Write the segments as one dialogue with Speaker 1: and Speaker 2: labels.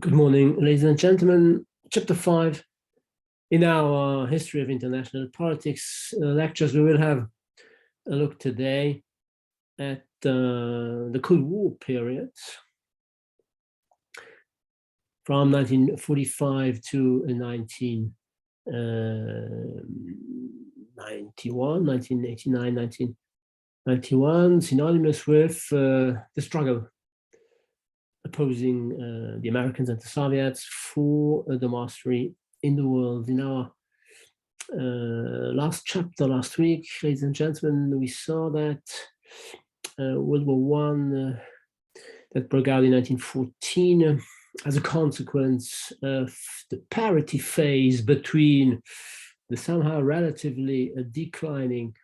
Speaker 1: Good morning, ladies and gentlemen. Chapter 5 in our History of International Politics lectures, we will have a look today at the Cold War period from 1945 to 1991, 1989, 1991, synonymous with the struggle opposing the Americans and the Soviets for the mastery in the world. In our last chapter last week, ladies and gentlemen, we saw that World War I that broke out in 1914 as a consequence of the parity phase between the somehow relatively declining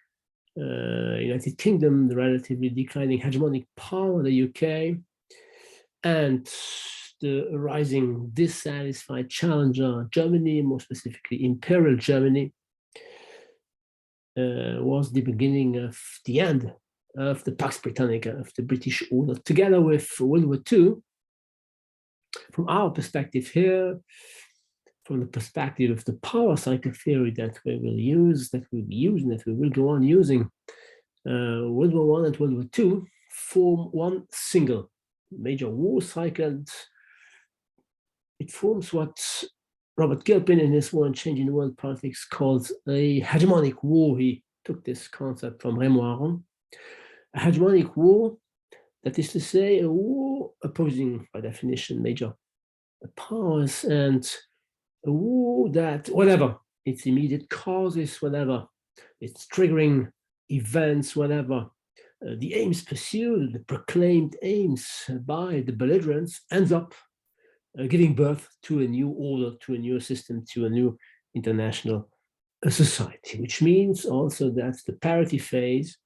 Speaker 1: United Kingdom, the relatively declining hegemonic power, the UK, and the rising dissatisfied challenger Germany, more specifically Imperial Germany, was the beginning of the end of the Pax Britannica, of the British order, together with World War II. From our perspective here, from the perspective of the power cycle theory that we will use, that we will go on using, World War I and World War II form one single major war cycle, and it forms what Robert Gilpin in his War and Change in World Politics calls a hegemonic war. He took this concept from Raymond Aron. A hegemonic war, that is to say, a war opposing, by definition, major powers, and a war that, whatever its immediate causes, whatever its triggering events, whatever the aims pursued, the proclaimed aims by the belligerents, ends up giving birth to a new order, to a new system, to a new international society, which means also that the parity phase,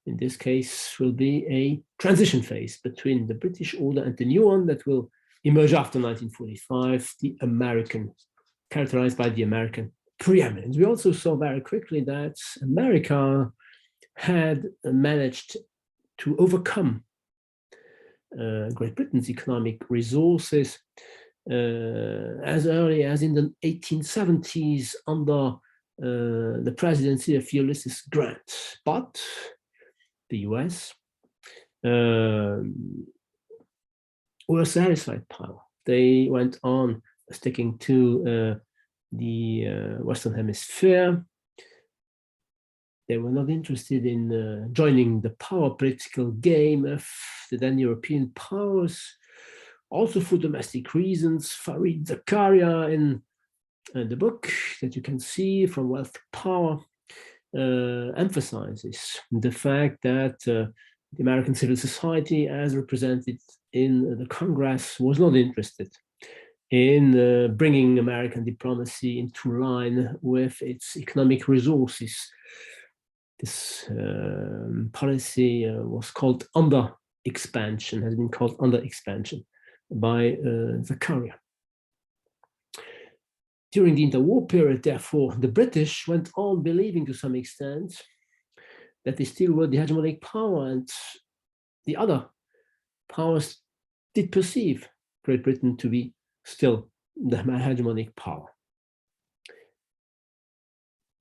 Speaker 1: in this case, will be a transition phase between the British order and the new one that will emerge after 1945, the American, characterized by the American preeminence. We also saw very quickly that America had managed to overcome Great Britain's economic resources as early as in the 1870s under the presidency of Ulysses Grant. But the US were a satisfied power. They went on sticking to the Western Hemisphere. They were not interested in joining the power political game of the then European powers, also for domestic reasons. Fareed Zakaria in the book that you can see, From Wealth to Power, emphasizes the fact that the American civil society, as represented in the Congress, was not interested in bringing American diplomacy into line with its economic resources. This policy was called under-expansion, has been called under-expansion by Zakaria. During the interwar period, therefore, the British went on believing to some extent that they still were the hegemonic power, and the other powers did perceive Great Britain to be still the hegemonic power.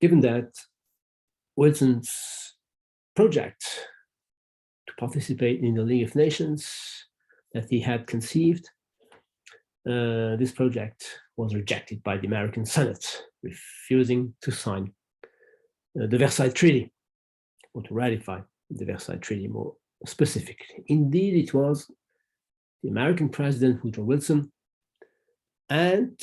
Speaker 1: Given that Wilson's project to participate in the League of Nations that he had conceived, this project was rejected by the American Senate, refusing to sign the Versailles Treaty, or to ratify the Versailles Treaty more specifically. Indeed, it was the American president, Woodrow Wilson, and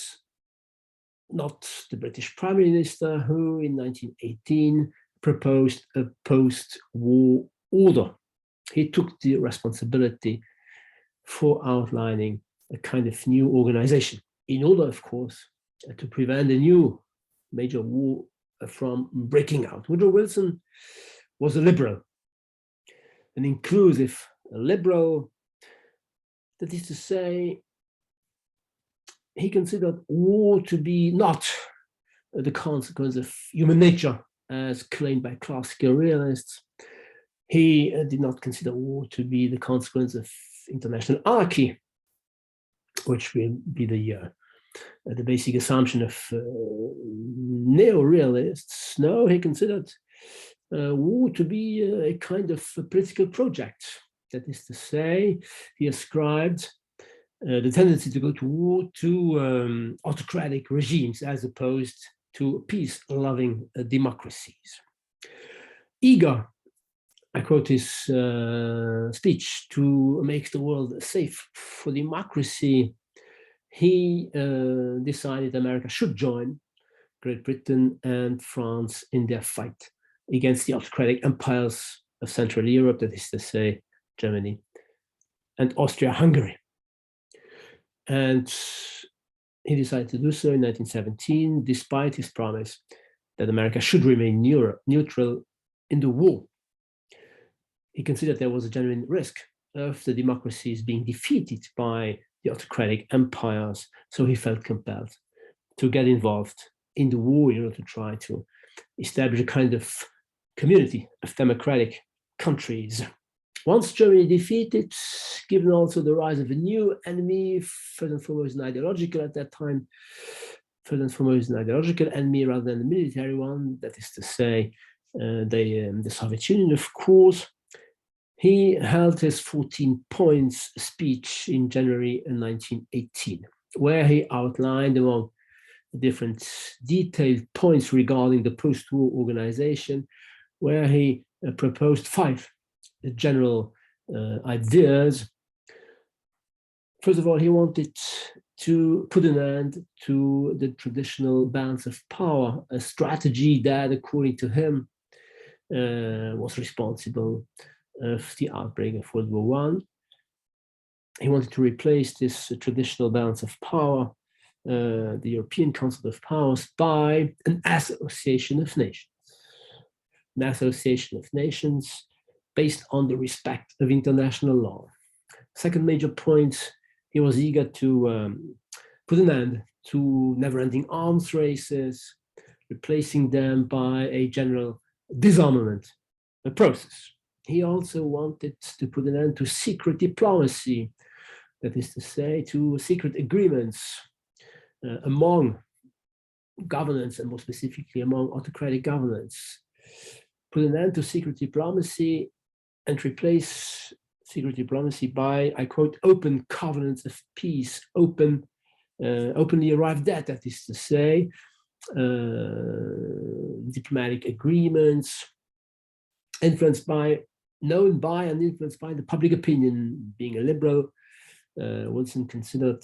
Speaker 1: not the British Prime Minister, who in 1918 proposed a post-war order. He took the responsibility for outlining a kind of new organization in order, of course, to prevent a new major war from breaking out. Woodrow Wilson was a liberal, an inclusive liberal. That is to say, he considered war to be not the consequence of human nature, as claimed by classical realists. He did not consider war to be the consequence of international anarchy, which will be the basic assumption of neo-realists. No, he considered war to be a kind of a political project. That is to say, he ascribed the tendency to go to war to autocratic regimes as opposed to peace-loving democracies. Eager, I quote his speech, to make the world safe for democracy, he decided America should join Great Britain and France in their fight against the autocratic empires of Central Europe, that is to say, Germany and Austria-Hungary. And he decided to do so in 1917, despite his promise that America should remain neutral in the war. He considered there was a genuine risk of the democracies being defeated by the autocratic empires, so he felt compelled to get involved in the war in order to try to establish a kind of community of democratic countries. Once Germany defeated, given also the rise of a new enemy, first and foremost an ideological at that time, first and foremost an ideological enemy rather than a military one, that is to say, the Soviet Union, of course, he held his 14 points speech in January 1918, where he outlined, among the different detailed points regarding the post-war organization, where he proposed 5 general ideas. First of all, he wanted to put an end to the traditional balance of power, a strategy that, according to him, was responsible of the outbreak of World War I. He wanted to replace this traditional balance of power, the European Council of Powers, by an association of nations. An association of nations based on the respect of international law. Second major point, he was eager to put an end to never-ending arms races, replacing them by a general disarmament process. He also wanted to put an end to secret diplomacy, that is to say, to secret agreements among governments, and more specifically among autocratic governments. Put an end to secret diplomacy and replace secret diplomacy by, I quote, open covenants of peace, openly arrived at, that is to say, diplomatic agreements known by and influenced by the public opinion. Being a liberal, Wilson considered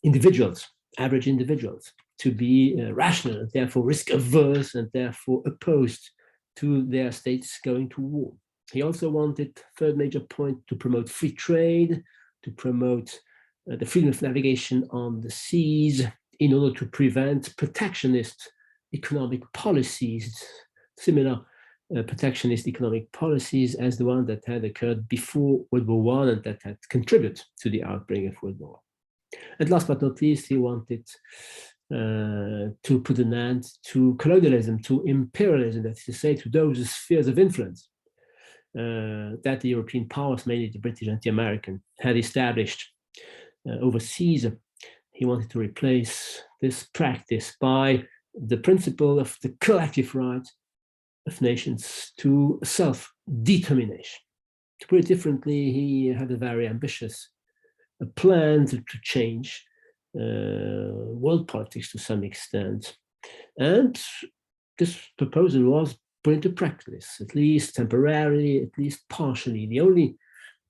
Speaker 1: individuals, average individuals, to be rational and therefore risk averse and therefore opposed to their states going to war. He also wanted, third major point, to promote free trade, to promote the freedom of navigation on the seas in order to prevent protectionist economic policies, similar protectionist economic policies as the one that had occurred before World War I and that had contributed to the outbreak of World War I. And last but not least, he wanted to put an end to colonialism, to imperialism, that is to say, to those spheres of influence that the European powers, mainly the British and the American, had established overseas. He wanted to replace this practice by the principle of the collective right of nations to self-determination. To put it differently, he had a very ambitious plan to change world politics to some extent. And this proposal was put into practice, at least temporarily, at least partially. The only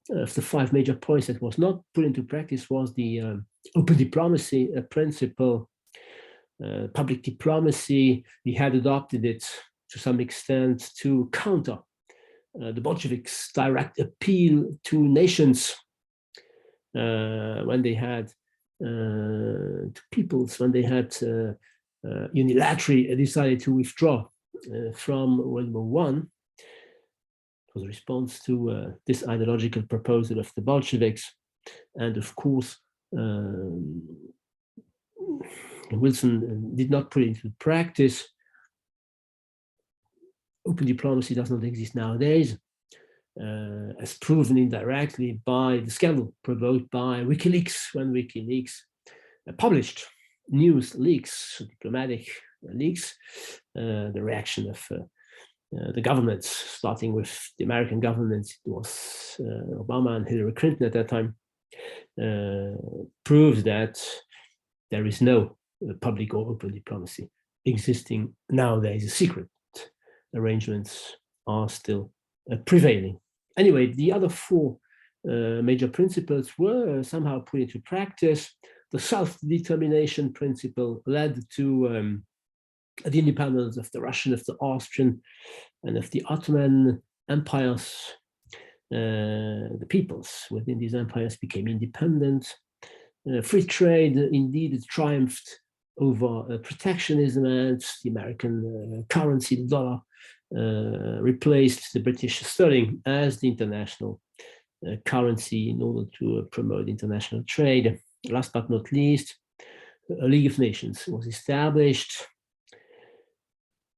Speaker 1: of the 5 major points that was not put into practice was the open diplomacy principle, public diplomacy. He had adopted it to some extent to counter the Bolsheviks' direct appeal to nations when they had, to peoples, when they had unilaterally decided to withdraw from World War I. It was a response to this ideological proposal of the Bolsheviks. And of course, Wilson did not put it into practice. Open diplomacy does not exist nowadays. as proven indirectly by the scandal provoked by WikiLeaks, when WikiLeaks published news leaks, diplomatic leaks, the reaction of the governments, starting with the American government, it was Obama and Hillary Clinton at that time, proves that there is no public or open diplomacy existing nowadays. A secret arrangements are still prevailing. Anyway, the other four major principles were somehow put into practice. The self-determination principle led to the independence of the Russian, of the Austrian, and of the Ottoman empires. The peoples within these empires became independent. Free trade indeed triumphed over protectionism, and the American currency, the dollar, replaced the British sterling as the international currency in order to promote international trade. Last but not least, a League of Nations was established.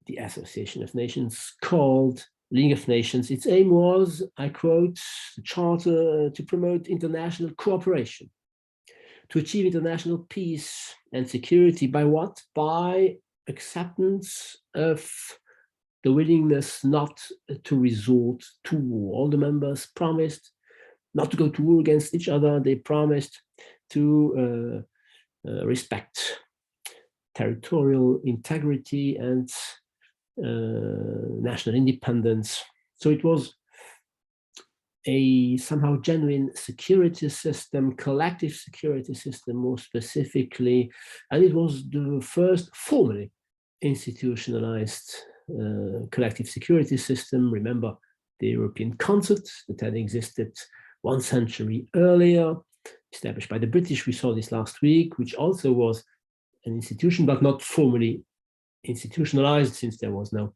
Speaker 1: The Association of Nations, called League of Nations. Its aim was, I quote the charter, to promote international cooperation, to achieve international peace and security by what? By acceptance of the willingness not to resort to war. All the members promised not to go to war against each other. They promised to respect territorial integrity and national independence. So it was a somehow genuine security system, collective security system more specifically, and it was the first formally institutionalized collective security system. Remember the European concert that had existed 1 century earlier, established by the British. We saw this last week, which also was an institution, but not formally institutionalized, since there was no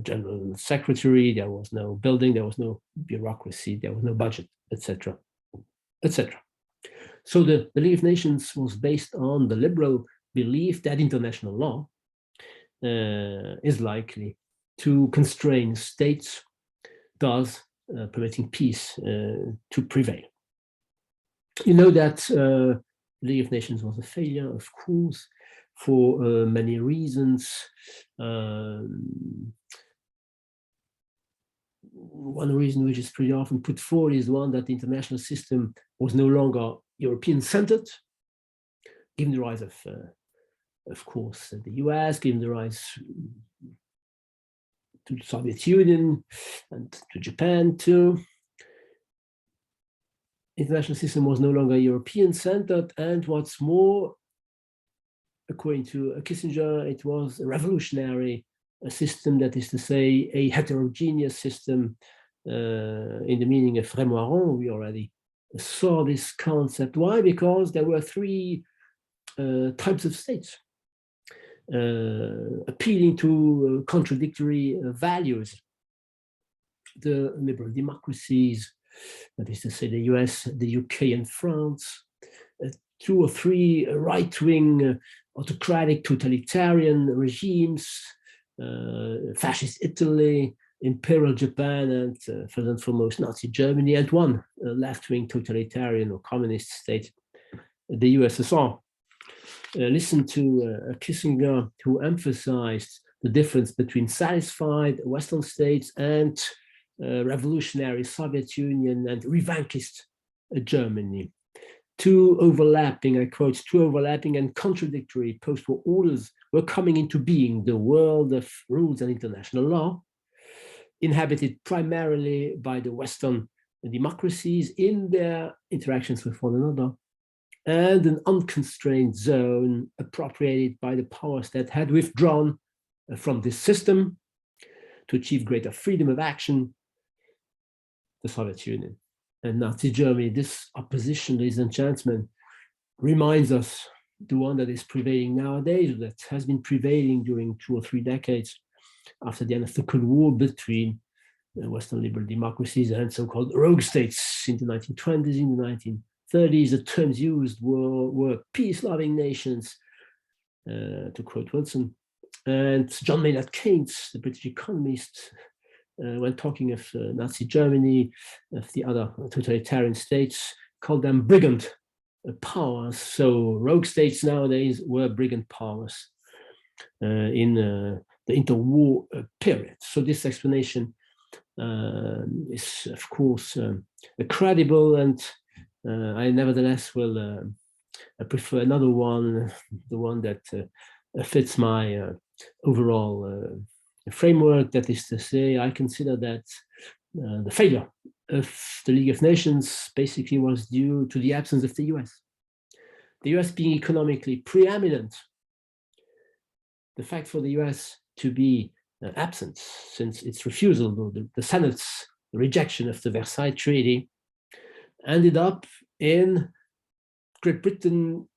Speaker 1: general secretary, there was no building, there was no bureaucracy, there was no budget, etc., etc. So the League of Nations was based on the liberal belief that international law is likely to constrain states, thus permitting peace to prevail. You know that the League of Nations was a failure, of course, for many reasons. One reason which is pretty often put forward is one that the international system was no longer European-centered, given the rise of course, the US, given the rise to the Soviet Union and to Japan too. International system was no longer European-centered, and what's more, according to Kissinger, it was a revolutionary system, that is to say, a heterogeneous system in the meaning of Remoiron. We already saw this concept. Why? Because there were three types of states appealing to contradictory values. The liberal democracies, that is to say the US, the UK, and France, 2 or 3 right-wing autocratic totalitarian regimes, fascist Italy, imperial Japan, and first and foremost Nazi Germany, and 1 left-wing totalitarian or communist state, the USSR. Listen to Kissinger, who emphasized the difference between satisfied Western states and revolutionary Soviet Union and revanchist Germany. 2 overlapping, I quote, 2 overlapping and contradictory post-war orders were coming into being: the world of rules and international law, inhabited primarily by the Western democracies in their interactions with one another, and an unconstrained zone appropriated by the powers that had withdrawn from this system to achieve greater freedom of action, the Soviet Union and Nazi Germany. This opposition, ladies and gentlemen, reminds us the one that is prevailing nowadays, that has been prevailing during 2 or 3 decades after the end of the Cold War between Western liberal democracies and so-called rogue states in the 1920s, in the 1930s. The terms used were peace-loving nations, to quote Wilson. And John Maynard Keynes, the British economist, when talking of Nazi Germany, of the other totalitarian states, called them brigand powers. So rogue states nowadays were brigand powers in the interwar period. So this explanation is, of course, credible, and I nevertheless will prefer another one, the one that fits my overall framework. That is to say, I consider that the failure of the League of Nations basically was due to the absence of the US. The US being economically preeminent, the fact for the US to be absent since its refusal, the Senate's rejection of the Versailles Treaty, ended up in Great Britain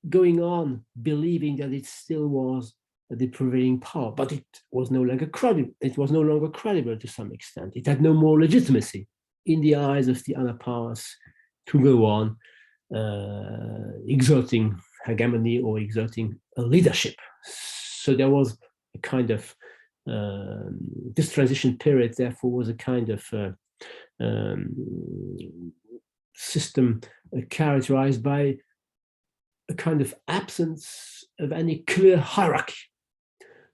Speaker 1: going on believing that it still was the prevailing power, but it was no longer credible. It was no longer credible to some extent. It had no more legitimacy in the eyes of the other powers to go on exerting hegemony or exerting a leadership. So there was a kind of this transition period, therefore, was a kind of system characterized by a kind of absence of any clear hierarchy.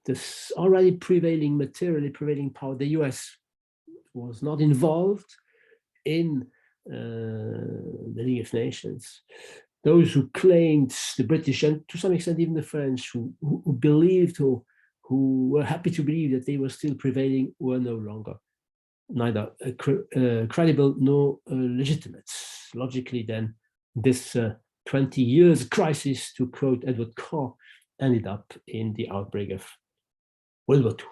Speaker 1: This already prevailing, materially prevailing power, the US, was not involved in the League of Nations. Those who claimed, the British and to some extent even the French, who believed or who were happy to believe that they were still prevailing, were no longer neither credible nor legitimate. Logically, then, this 20 years crisis, to quote Edward Carr, ended up in the outbreak of World War II.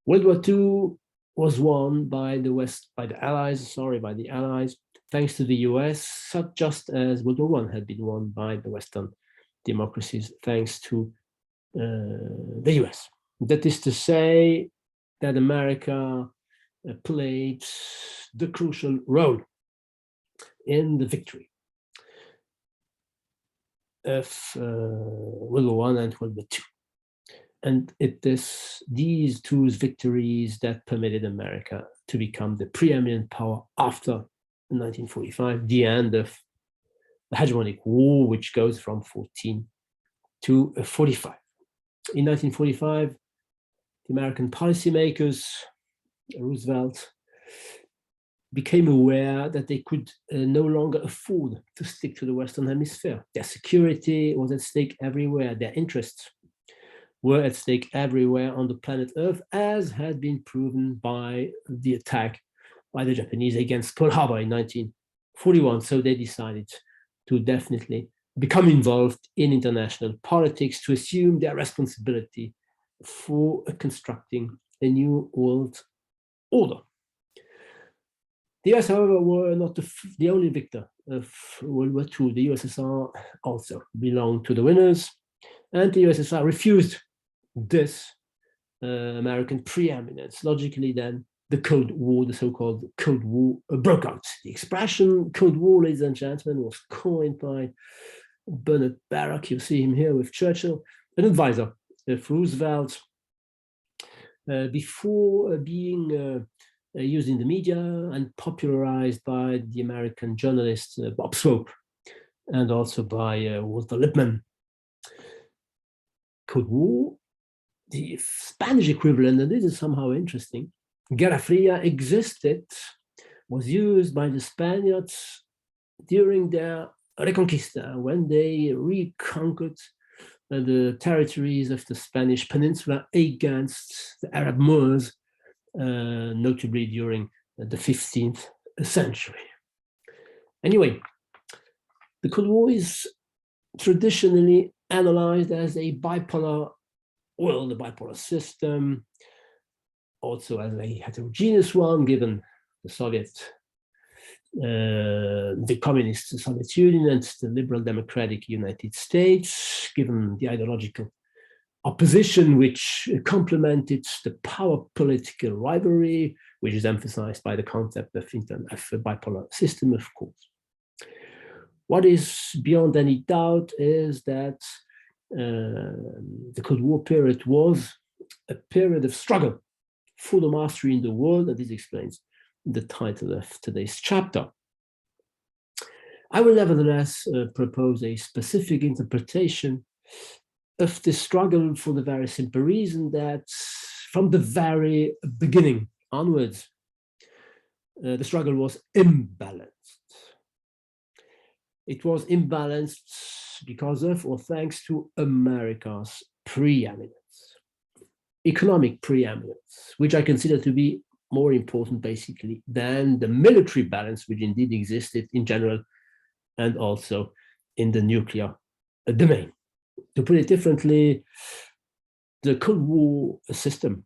Speaker 1: World War II was won by the Allies, thanks to the US, just as World War I had been won by the Western democracies, thanks to the US. That is to say that America played the crucial role in the victory of World War I and World War II. And it is these two victories that permitted America to become the preeminent power after 1945, the end of the hegemonic war, which goes from 14 to 45. In 1945, the American policymakers, Roosevelt, became aware that they could no longer afford to stick to the Western Hemisphere. Their security was at stake everywhere. Their interests were at stake everywhere on the planet Earth, as had been proven by the attack by the Japanese against Pearl Harbor in 1941. So they decided to definitely become involved in international politics, to assume their responsibility for constructing a new world order. The US, however, were not the only victor of World War II. The USSR also belonged to the winners, and the USSR refused this American preeminence. Logically, then, the Cold War, the so-called Cold War, broke out. The expression Cold War, ladies and gentlemen, was coined by Bernard Baruch. You see him here with Churchill, an advisor of Roosevelt, before being used in the media and popularized by the American journalist Bob Swope, and also by Walter Lippmann. Cold War, the Spanish equivalent, and this is somehow interesting, Guerra Fria, existed, was used by the Spaniards during their Reconquista, when they reconquered the territories of the Spanish peninsula against the Arab Moors, notably during the 15th century. Anyway, the Cold War is traditionally analyzed as a bipolar world, a bipolar system, also as a heterogeneous one, given the communist Soviet Union and the liberal democratic United States, given the ideological opposition which complemented the power political rivalry, which is emphasized by the concept of a bipolar system, of course. What is beyond any doubt is that the Cold War period was a period of struggle for the mastery in the world, and this explains the title of today's chapter. I will nevertheless propose a specific interpretation of the struggle for the very simple reason that from the very beginning onwards, the struggle was imbalanced. It was imbalanced because of or thanks to America's preeminence, economic preeminence, which I consider to be more important basically than the military balance, which indeed existed in general and also in the nuclear domain. To put it differently, the Cold War system,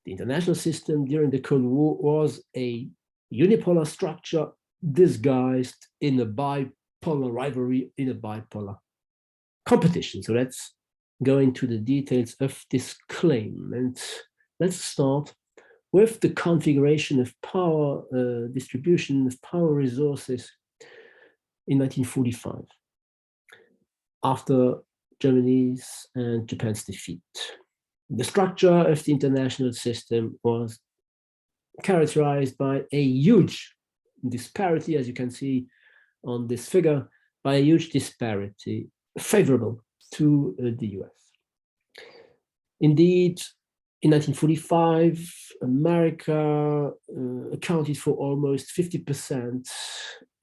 Speaker 1: the international system during the Cold War, was a unipolar structure disguised in a bipolar rivalry, in a bipolar competition. So let's go into the details of this claim. And let's start with the configuration of power distribution, of power resources in 1945, after Germany's and Japan's defeat. The structure of the international system was characterized by a huge disparity, as you can see on this figure, by a huge disparity favorable to the US. Indeed, in 1945, America accounted for almost 50%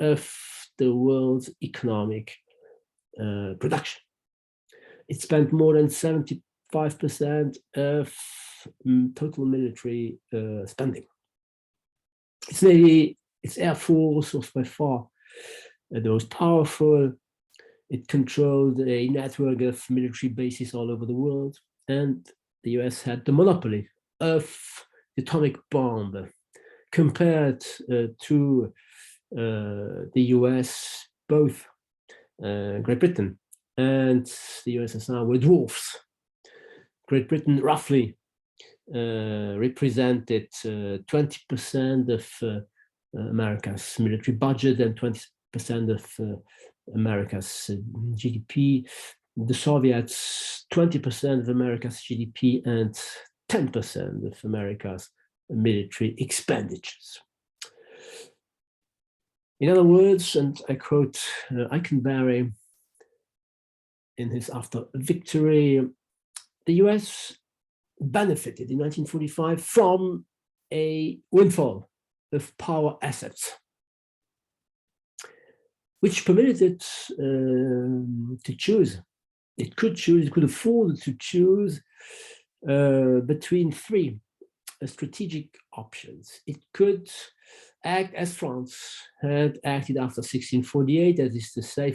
Speaker 1: of the world's economic production. It spent more than 75% of total military spending. Its Navy, its Air Force was by far the most powerful. It controlled a network of military bases all over the world, and the US had the monopoly of the atomic bomb. Compared to the US, both Great Britain and the USSR were dwarfs. Great Britain roughly represented 20% of America's military budget and 20% of America's GDP. The Soviets, 20% of America's GDP and 10% of America's military expenditures. In other words, and I quote Eikenberry in his After Victory, the US benefited in 1945 from a windfall of power assets, which permitted it to choose. It could afford to choose between three strategic options. It could act as France had acted after 1648, that is to say,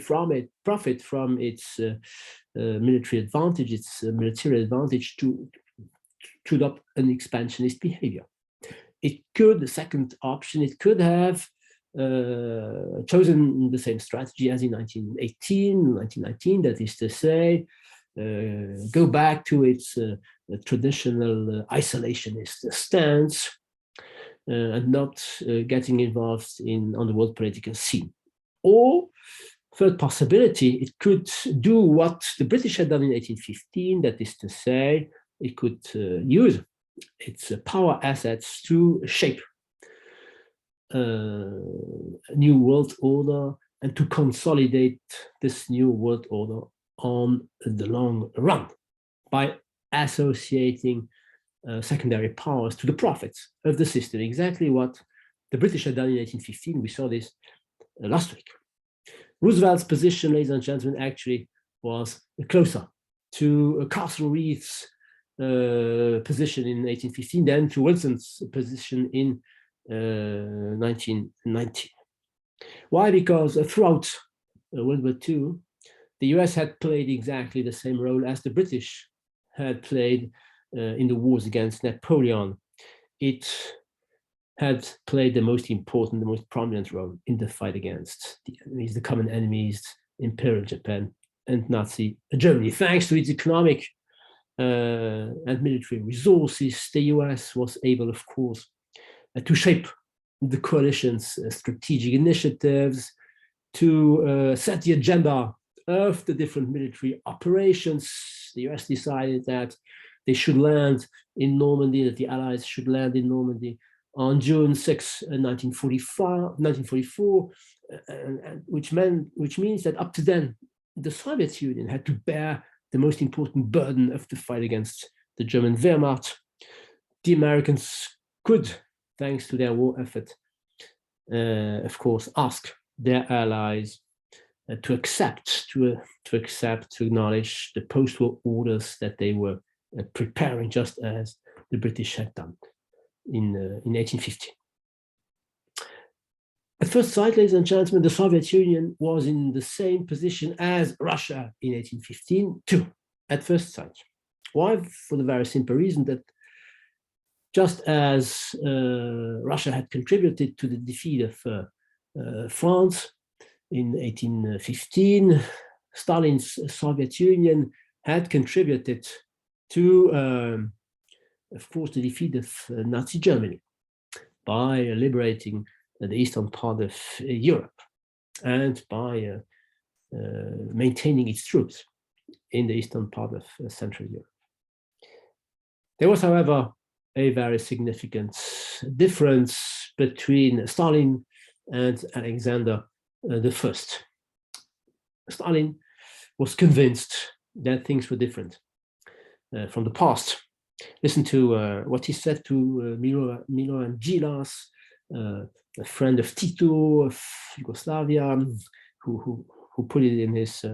Speaker 1: profit from its military advantage, its military advantage to adopt an expansionist behavior. It could, the second option, it could have chosen the same strategy as in 1919, that is to say, go back to its traditional isolationist stance and not getting involved on the world political scene. Or, third possibility, it could do what the British had done in 1815, that is to say, it could use its power assets to shape a new world order and to consolidate this new world order on the long run by associating secondary powers to the profits of the system. Exactly what the British had done in 1815. We saw this last week. Roosevelt's position, ladies and gentlemen, actually was closer to Castlereagh's position in 1815 than to Wilson's position in 1919. Why? Because throughout World War II, the US had played exactly the same role as the British had played in the wars against Napoleon. It had played the most important, the most prominent role in the fight against the enemies, the common enemies, Imperial Japan and Nazi Germany. Thanks to its economic and military resources, the US was able, of course, to shape the coalition's strategic initiatives, to set the agenda of the different military operations. The US decided that they should land in Normandy, that the Allies should land in Normandy on June 6, 1944, which means that up to then, the Soviet Union had to bear the most important burden of the fight against the German Wehrmacht. The Americans could, thanks to their war effort, of course, ask their allies to acknowledge the post-war orders that they were preparing, just as the British had done in 1850. At first sight, ladies and gentlemen, the Soviet Union was in the same position as Russia in 1815 too, at first sight. Why? For the very simple reason that just as Russia had contributed to the defeat of France in 1815, Stalin's Soviet Union had contributed to, of course, the defeat of Nazi Germany by liberating the eastern part of Europe and by maintaining its troops in the eastern part of Central Europe. There was, however, a very significant difference between Stalin and Alexander I. Stalin was convinced that things were different from the past. Listen to what he said to Milovan Djilas, a friend of Tito, of Yugoslavia, who put it in his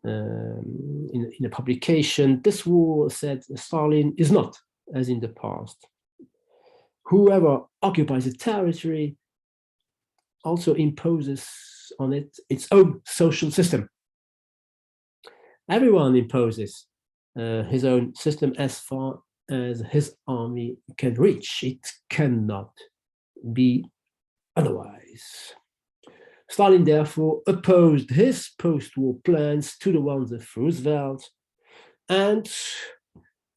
Speaker 1: in a publication. This war, said Stalin, is not as in the past. Whoever occupies a territory also imposes on it its own social system. Everyone imposes his own system as far as his army can reach. It cannot be otherwise. Stalin therefore opposed his post-war plans to the ones of Roosevelt, and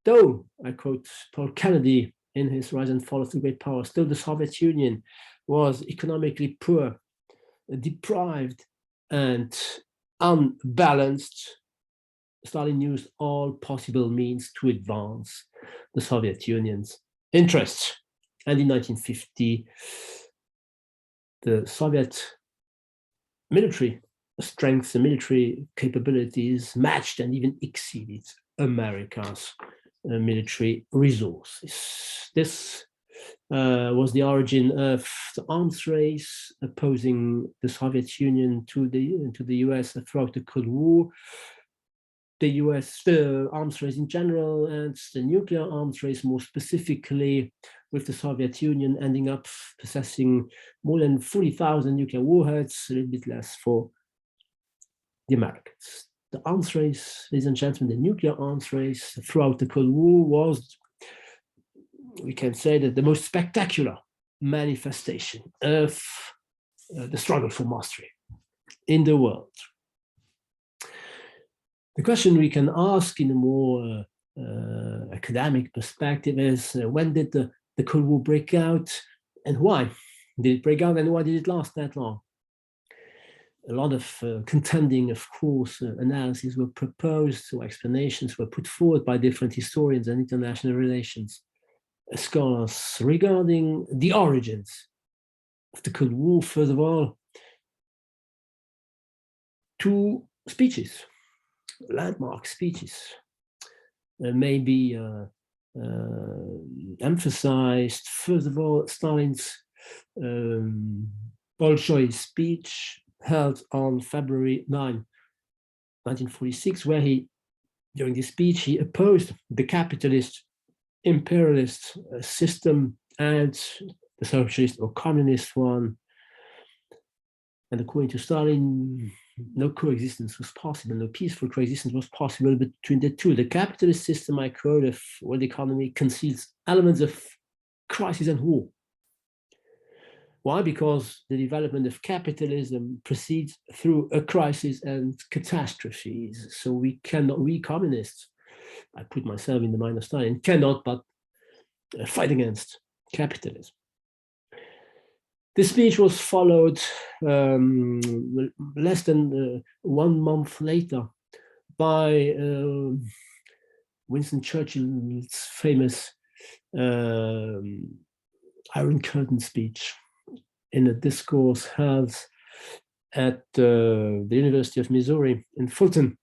Speaker 1: though, I quote Paul Kennedy in his Rise and Fall of the Great Powers, still the Soviet Union was economically poor, deprived, and unbalanced, Stalin used all possible means to advance the Soviet Union's interests. And in 1950, the Soviet military strength, the military capabilities matched and even exceeded America's military resources. This was the origin of the arms race opposing the Soviet Union to the US throughout the Cold War. The US arms race in general, and the nuclear arms race more specifically, with the Soviet Union ending up possessing more than 40,000 nuclear warheads, a little bit less for the Americans. The arms race, ladies and gentlemen, the nuclear arms race throughout the Cold War was, we can say, that the most spectacular manifestation of the struggle for mastery in the world. The question we can ask in a more academic perspective is, when did the Cold War break out, and why did it break out, and why did it last that long? A lot of contending, of course, analyses were proposed, or explanations were put forward by different historians and international relations scholars regarding the origins of the Cold War. First of all, two speeches, landmark speeches, may be emphasized. First of all, Stalin's Bolshoi speech held on February 9, 1946, where during this speech, he opposed the capitalist imperialist system and the socialist or communist one. And according to Stalin, no coexistence was possible, no peaceful coexistence was possible between the two. The capitalist system, I quote, of world economy conceals elements of crisis and war. Why? Because the development of capitalism proceeds through a crisis and catastrophes. So we communists, I put myself in the mind of Stalin, cannot but fight against capitalism. This speech was followed less than 1 month later by Winston Churchill's famous Iron Curtain speech in a discourse held at the University of Missouri in Fulton.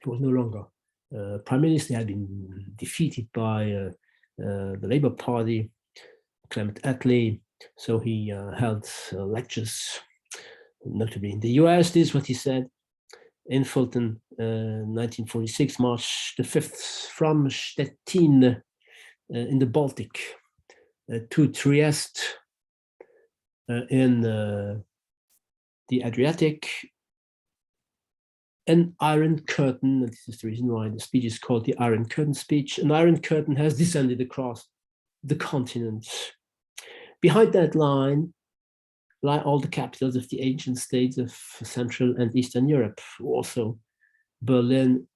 Speaker 1: He was no longer prime minister. He had been defeated by the Labour Party, Clement Attlee. So he held lectures, notably in the US. This is what he said in Fulton, 1946, March the 5th, from Stettin in the Baltic to Trieste in the Adriatic. An Iron Curtain, and this is the reason why the speech is called the Iron Curtain speech, an Iron Curtain has descended across the continent. Behind that line lie all the capitals of the ancient states of Central and Eastern Europe, also Berlin,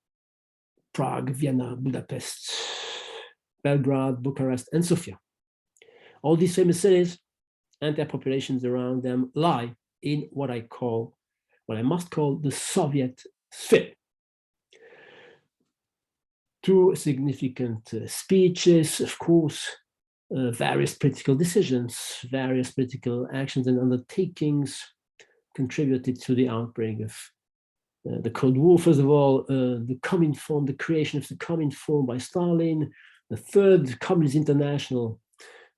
Speaker 1: Prague, Vienna, Budapest, Belgrade, Bucharest, and Sofia. All these famous cities and their populations around them lie in what I must call the Soviet sphere. Two significant speeches, of course, various political decisions, various political actions and undertakings contributed to the outbreak of the Cold War. First of all, the Comintern, the creation of the Comintern by Stalin, the Third Communist International,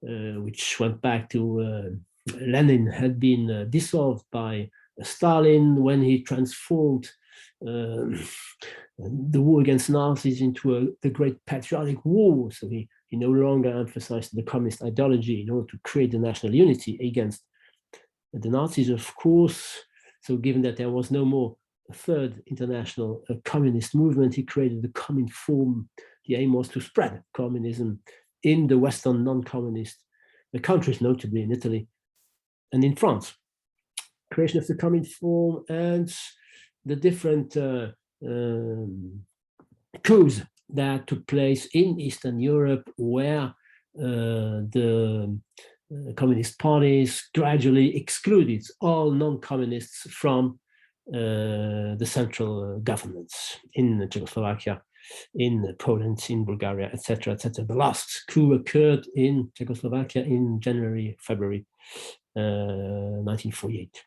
Speaker 1: which went back to Lenin, had been dissolved by Stalin when he transformed the war against Nazis into the Great Patriotic War. So he no longer emphasized the communist ideology in order to create the national unity against the Nazis, of course. So given that there was no more a third international communist movement, he created the Comintern. The aim was to spread communism in the Western non-communist countries, notably in Italy and in France. Creation of the Comintern and the different coups that took place in Eastern Europe, where the communist parties gradually excluded all non-communists from the central governments in Czechoslovakia, in Poland, in Bulgaria, etc., etc. The last coup occurred in Czechoslovakia in January, February 1948.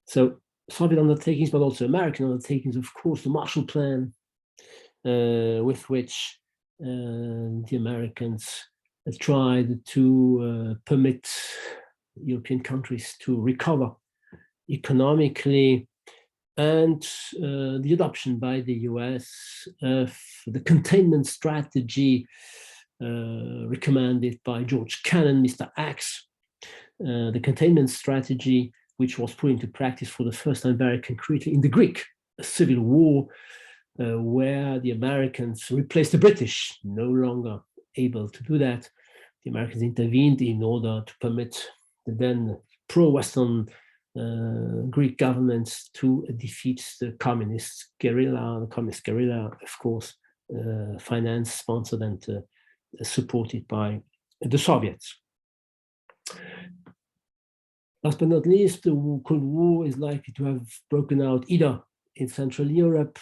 Speaker 1: So Soviet undertakings, but also American undertakings, of course, the Marshall Plan, with which the Americans tried to permit European countries to recover economically, and the adoption by the US of the containment strategy recommended by George Kennan, Mr. X, the containment strategy, which was put into practice for the first time very concretely in the Greek Civil War, where the Americans replaced the British, no longer able to do that. The Americans intervened in order to permit the then pro-Western Greek governments to defeat the communist guerrilla. The communist guerrilla, of course, financed, sponsored, and supported by the Soviets. Last but not least, the Cold War is likely to have broken out either in Central Europe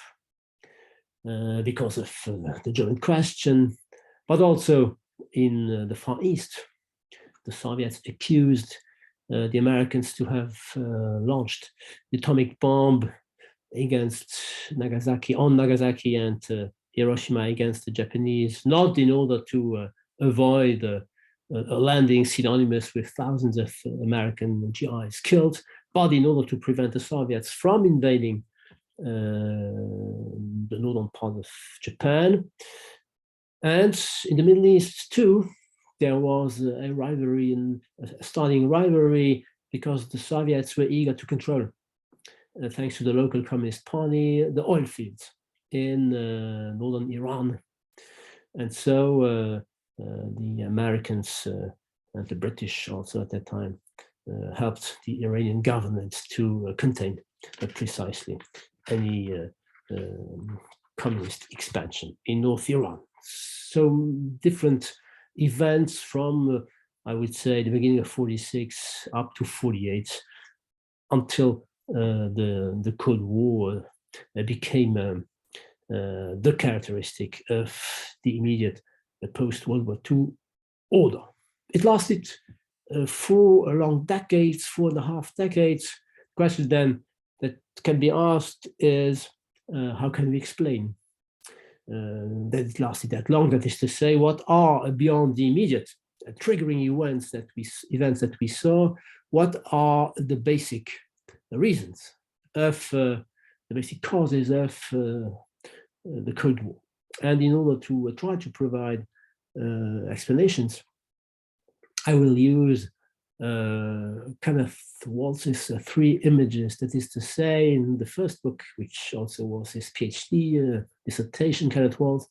Speaker 1: because of the German question, but also in the Far East. The Soviets accused the Americans to have launched the atomic bomb against Nagasaki, and Hiroshima against the Japanese, not in order to avoid a landing synonymous with thousands of American GIs killed, but in order to prevent the Soviets from invading the northern part of Japan. And in the Middle East too, there was a rivalry, a starting rivalry, because the Soviets were eager to control, thanks to the local Communist Party, the oil fields in northern Iran. And so the Americans and the British also at that time helped the Iranian government to contain precisely any communist expansion in North Iran. So different events from, I would say, the beginning of 46 up to 48, until the Cold War became the characteristic of the immediate post-World War II order. It lasted for a long decades, 4.5 decades. The question then that can be asked is, how can we explain that it lasted that long? That is to say, what are beyond the immediate triggering events that we saw? What are the basic reasons of the basic causes of the Cold War? And in order to try to provide explanations, I will use Kenneth Waltz's 3 images. That is to say, in the first book, which also was his PhD dissertation, Kenneth Waltz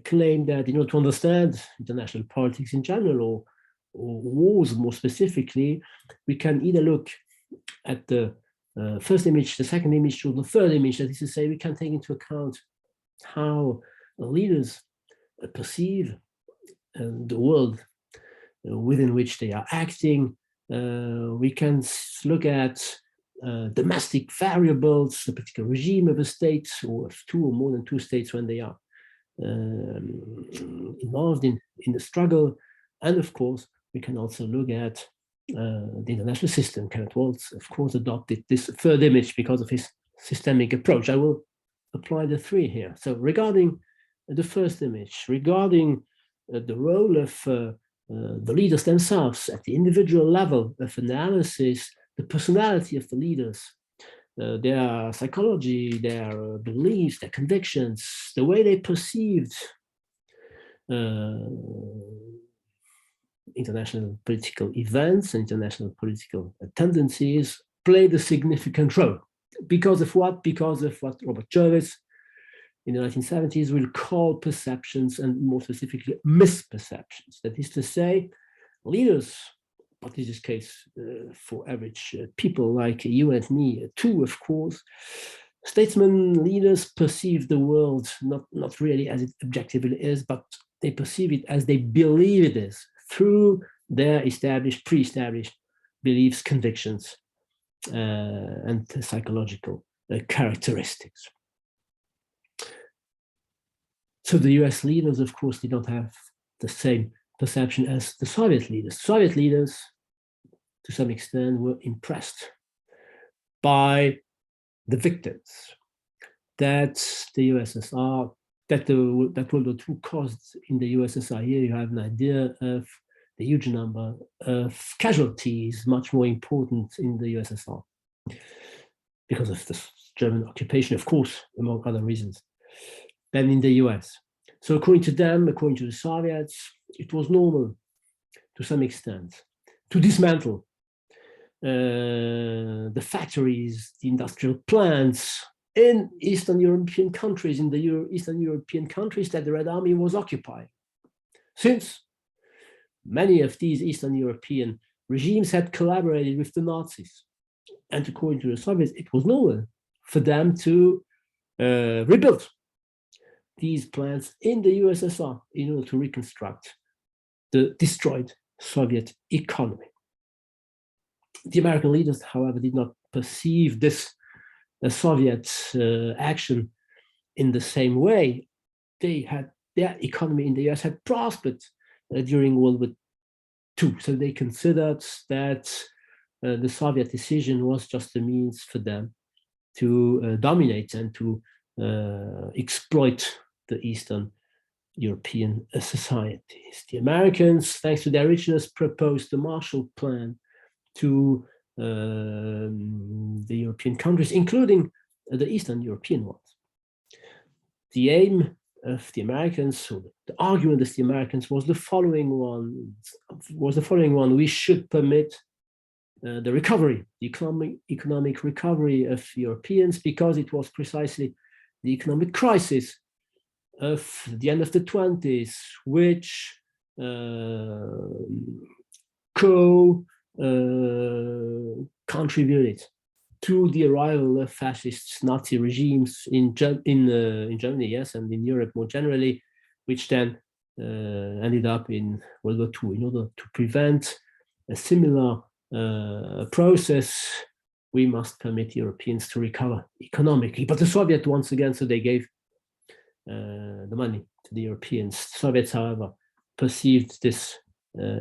Speaker 1: claimed that in order to understand international politics in general, or wars more specifically, we can either look at the first image, the second image, or the third image. That is to say, we can take into account how leaders perceive the world within which they are acting. We can look at domestic variables, the political regime of a state, or of 2 or more than 2 states when they are involved in the struggle. And of course, we can also look at the international system. Kenneth Waltz, of course, adopted this third image because of his systemic approach. I will apply the 3 here. So regarding the first image, regarding the role of the leaders themselves at the individual level of analysis, the personality of the leaders, their psychology, their beliefs, their convictions, the way they perceived international political events and international political tendencies played a significant role. Because of what? Because of what Robert Jervis in the 1970s will call perceptions, and more specifically misperceptions. That is to say, leaders, but in this case for average people like you and me too, of course, statesmen, leaders perceive the world not really as it objectively is, but they perceive it as they believe it is through their pre-established beliefs, convictions, and psychological characteristics. So the US leaders, of course, did not have the same perception as the Soviet leaders. Soviet leaders, to some extent, were impressed by the victims that the USSR, that World War II caused in the USSR. Here you have an idea of the huge number of casualties, much more important in the USSR because of the German occupation, of course, among other reasons, than in the US. So according to them, according to the Soviets, it was normal to some extent to dismantle the factories, the industrial plants in Eastern European countries, in the Eastern European countries that the Red Army was occupying. Since many of these Eastern European regimes had collaborated with the Nazis. And according to the Soviets, it was normal for them to rebuild these plants in the USSR in order to reconstruct the destroyed Soviet economy. The American leaders, however, did not perceive this Soviet action in the same way. They had, their economy in the US had prospered during World War II. So they considered that the Soviet decision was just a means for them to dominate and to exploit the Eastern European societies. The Americans, thanks to their richness, proposed the Marshall Plan to the European countries, including the Eastern European ones. The aim of the Americans, or the argument of the Americans, was the following one: we should permit the recovery, the economic recovery of Europeans, because it was precisely the economic crisis of the end of the 20s, which contributed to the arrival of fascist Nazi regimes in Germany, yes, and in Europe more generally, which then ended up in World War II. In order to prevent a similar process, we must permit Europeans to recover economically. But the Soviets, once again, so they gave the money to the Europeans. Soviets, however, perceived this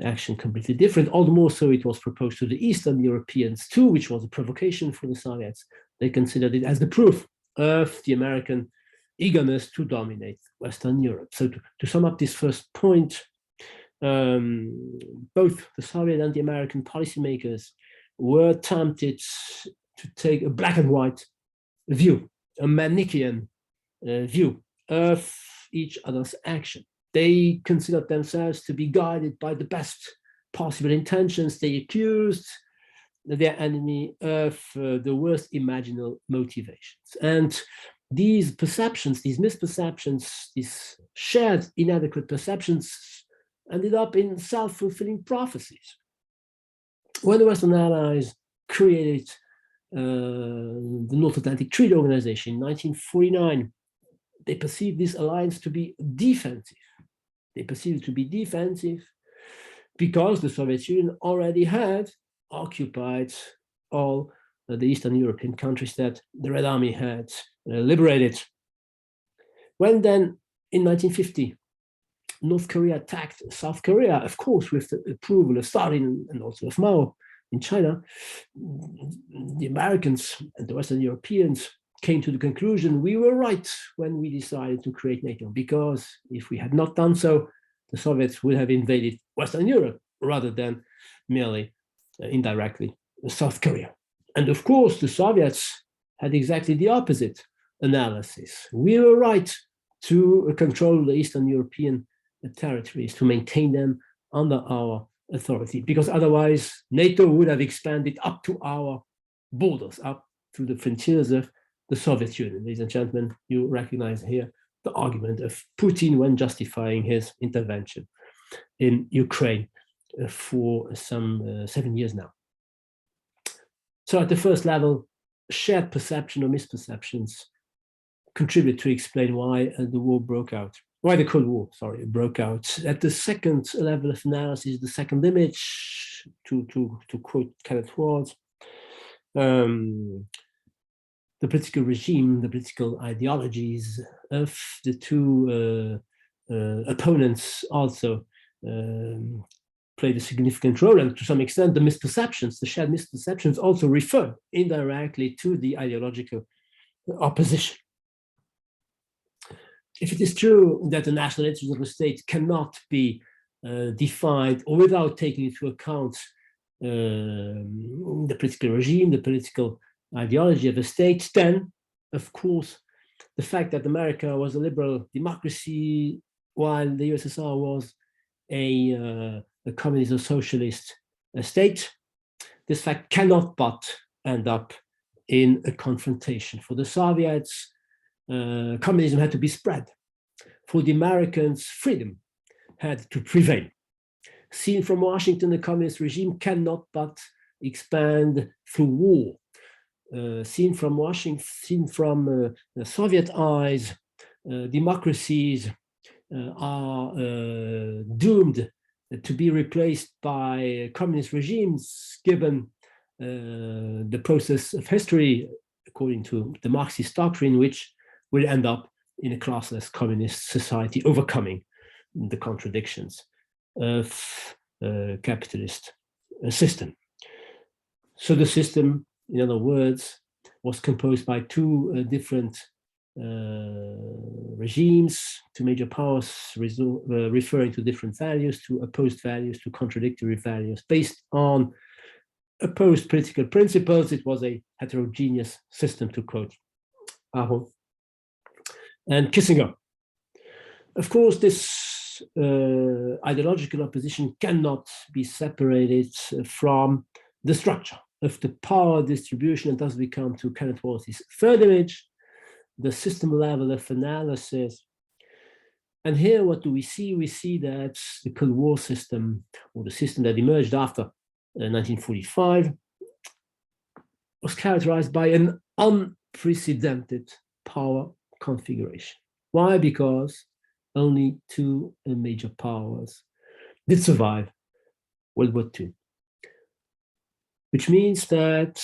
Speaker 1: action completely different. All the more so it was proposed to the Eastern Europeans too, which was a provocation for the Soviets. They considered it as the proof of the American eagerness to dominate Western Europe. So to sum up this first point, both the Soviet and the American policymakers were tempted to take a black and white view, a Manichaean view of each other's action. They considered themselves to be guided by the best possible intentions. They accused their enemy of the worst imaginable motivations. And these perceptions, these misperceptions, these shared inadequate perceptions ended up in self-fulfilling prophecies. When the Western Allies created the North Atlantic Treaty Organization in 1949, they perceived this alliance to be defensive. They perceived it to be defensive because the Soviet Union already had occupied all the Eastern European countries that the Red Army had liberated. When then, in 1950, North Korea attacked South Korea, of course, with the approval of Stalin and also of Mao in China, the Americans and the Western Europeans came to the conclusion we were right when we decided to create NATO, because if we had not done so, the Soviets would have invaded Western Europe rather than merely indirectly South Korea. And of course, the Soviets had exactly the opposite analysis. We were right to control the Eastern European territories, to maintain them under our authority, because otherwise NATO would have expanded up to our borders, up to the frontiers of the Soviet Union. Ladies and gentlemen, you recognize here the argument of Putin when justifying his intervention in Ukraine for some 7 years now. So at the first level, shared perception or misperceptions contribute to explain why the war broke out, why the Cold War, broke out. At the second level of analysis, the second image, to quote Kenneth Waltz, the political regime, the political ideologies of the two opponents also played a significant role, and to some extent the misperceptions, the shared misperceptions also refer indirectly to the ideological opposition. If it is true that the national interests of a state cannot be defined or without taking into account the political regime, the political ideology of a state, then, of course, the fact that America was a liberal democracy while the USSR was a communist or socialist state, this fact cannot but end up in a confrontation. For the Soviets, communism had to be spread. For the Americans, freedom had to prevail. Seen from Washington, the communist regime cannot but expand through war. Seen from Washington, seen from Soviet eyes, democracies are doomed to be replaced by communist regimes, given the process of history, according to the Marxist doctrine, which will end up in a classless communist society, overcoming the contradictions of capitalist system. So the system, in other words, was composed by two different regimes, two major powers referring to different values, to opposed values, to contradictory values. Based on opposed political principles, it was a heterogeneous system, to quote Aron and Kissinger. Of course, this ideological opposition cannot be separated from the structure of the power distribution, and thus we come to Kenneth Waltz's third image, the system level of analysis. And here, what do we see? We see that the Cold War system, or the system that emerged after 1945, was characterized by an unprecedented power configuration. Why? Because only two major powers did survive World War II, which means that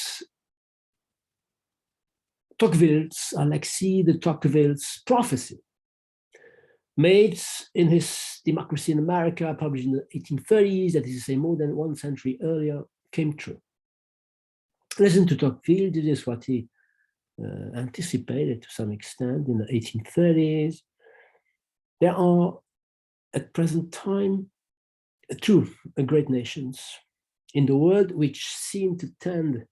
Speaker 1: Tocqueville's, Alexis de Tocqueville's prophecy made in his Democracy in America, published in the 1830s, that is to say more than 1 century earlier, came true. Listen to Tocqueville, this is what he anticipated to some extent in the 1830s. There are, at present time, two great nations in the world which seem to tend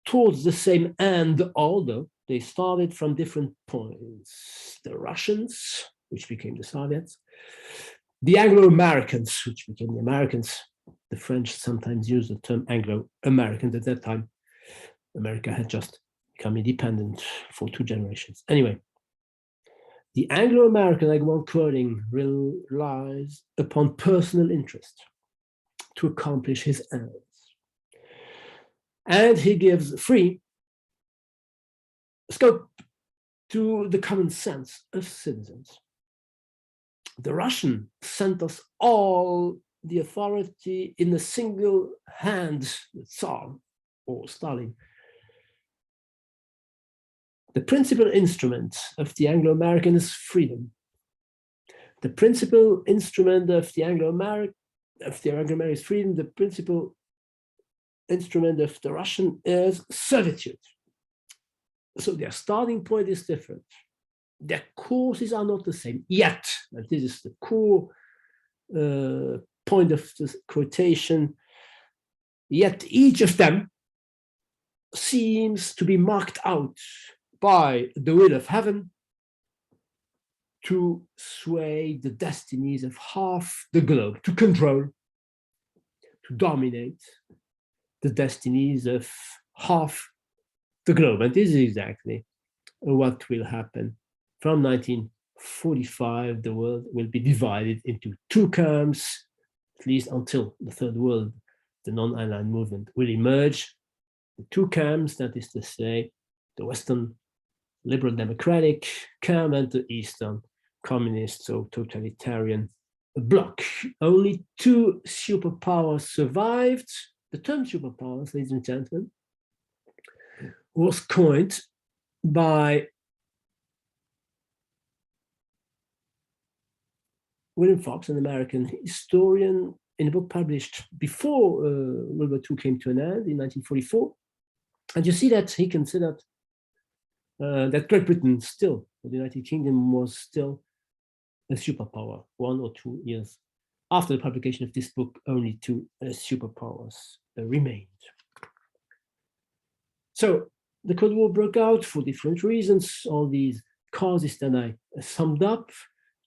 Speaker 1: towards the same end, although they started from different points. The Russians, which became the Soviets, the Anglo-Americans, which became the Americans. The French sometimes use the term Anglo-Americans. At that time, America had just become independent for 2 generations. Anyway, the Anglo-American, like one quoting, relies upon personal interest to accomplish his ends. And he gives free scope to the common sense of citizens. The Russian sent us all the authority in a single hand, the Tsar or Stalin. The principal instrument of the Anglo-American is freedom. The principal instrument of the Anglo-American is freedom. The principal instrument of the Russian is servitude. So their starting point is different. Their courses are not the same yet. And this is the core point of this quotation. Yet each of them seems to be marked out by the will of heaven to sway the destinies of half the globe, to control, to dominate the destinies of half the globe. And this is exactly what will happen. From 1945, the world will be divided into 2 camps, at least until the Third World, the non-aligned movement will emerge. The 2 camps, that is to say, the Western liberal democratic camp and the Eastern communist or totalitarian bloc. Only 2 superpowers survived. The term superpowers, ladies and gentlemen, was coined by William Fox, an American historian, in a book published before World War II came to an end in 1944. And you see that he considered that Great Britain still, the United Kingdom, was still a superpower. 1 or 2 years after the publication of this book, only 2 superpowers remained. So the Cold War broke out for different reasons. All these causes that I summed up,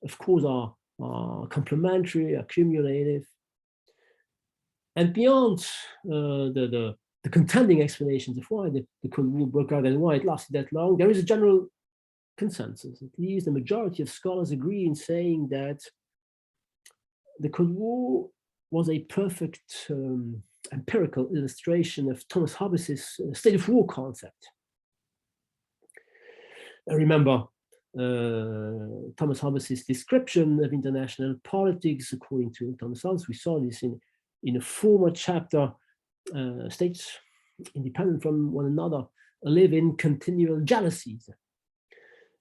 Speaker 1: of course, are complementary, accumulative. And beyond the contending explanations of why the Cold War broke out and why it lasted that long, there is a general consensus. At least the majority of scholars agree in saying that the Cold War was a perfect empirical illustration of Thomas Hobbes' state of war concept. I remember Thomas Hobbes' description of international politics, according to Thomas Hobbes. We saw this in a former chapter. States independent from one another live in continual jealousies.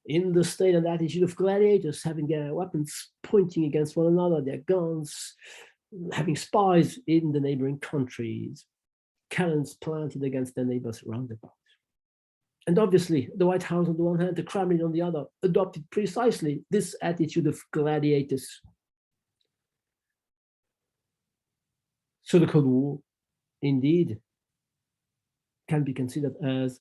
Speaker 1: In the state and attitude of gladiators, having their weapons pointing against one another, their guns, having spies in the neighboring countries, cannons planted against their neighbors round about. And obviously, the White House on the one hand, the Kremlin on the other, adopted precisely this attitude of gladiators. So the Cold War, indeed, can be considered as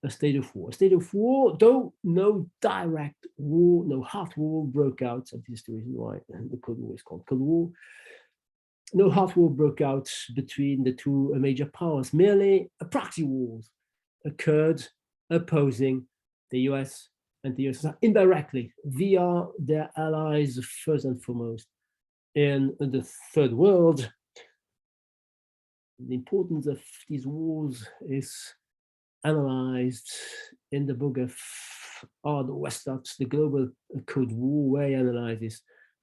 Speaker 1: a state of war. A state of war, though no direct war, no hard war broke out. And this is the reason why the Cold War is called Cold War. No hard war broke out between the 2 major powers. Merely a proxy wars occurred opposing the US and the USSR indirectly via their allies, first and foremost, in the Third World. The importance of these wars is analyzed in the book of Ard Westert's The Global Cold War, where he analyzes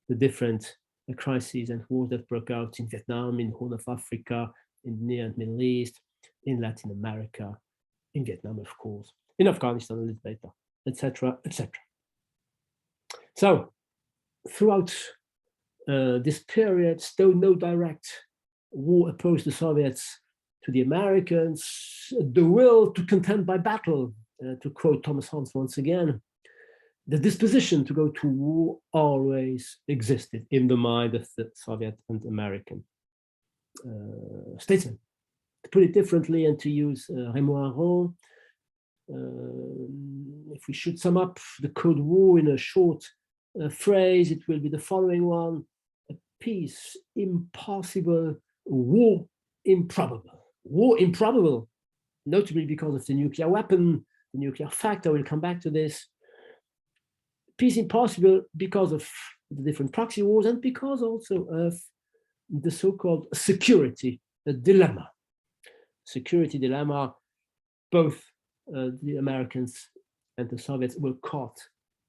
Speaker 1: the different crises and wars that broke out in Vietnam, in the Horn of Africa, in the Near and Middle East, in Latin America, in Vietnam, of course, in Afghanistan a little later, etc., etc. So throughout this period, though no direct war opposed the Soviets to the Americans, the will to contend by battle, to quote Thomas Hobbes once again, the disposition to go to war always existed in the mind of the Soviet and American statesmen. To put it differently and to use Raymond Aron, if we should sum up the Cold War in a short phrase, it will be the following one: a peace impossible, war improbable. War improbable, notably because of the nuclear weapon, the nuclear factor. We'll come back to this. Peace impossible because of the different proxy wars and because also of the so-called security dilemma. Security dilemma, both the Americans and the Soviets were caught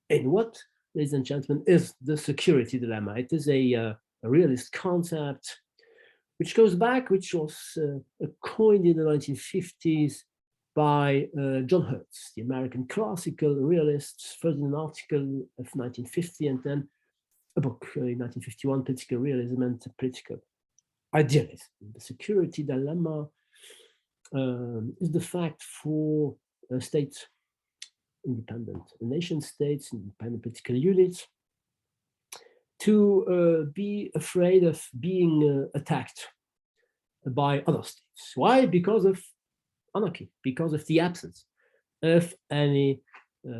Speaker 1: in what, ladies and gentlemen, is the security dilemma. It is a realist concept which goes back, which was coined in the 1950s by John Hertz, the American classical realist, first in an article of 1950 and then a book in 1951, Political Realism and Political Idealism. The security dilemma is the fact for states, independent nation states, independent political units, to be afraid of being attacked by other states. Why? Because of anarchy, because of the absence of any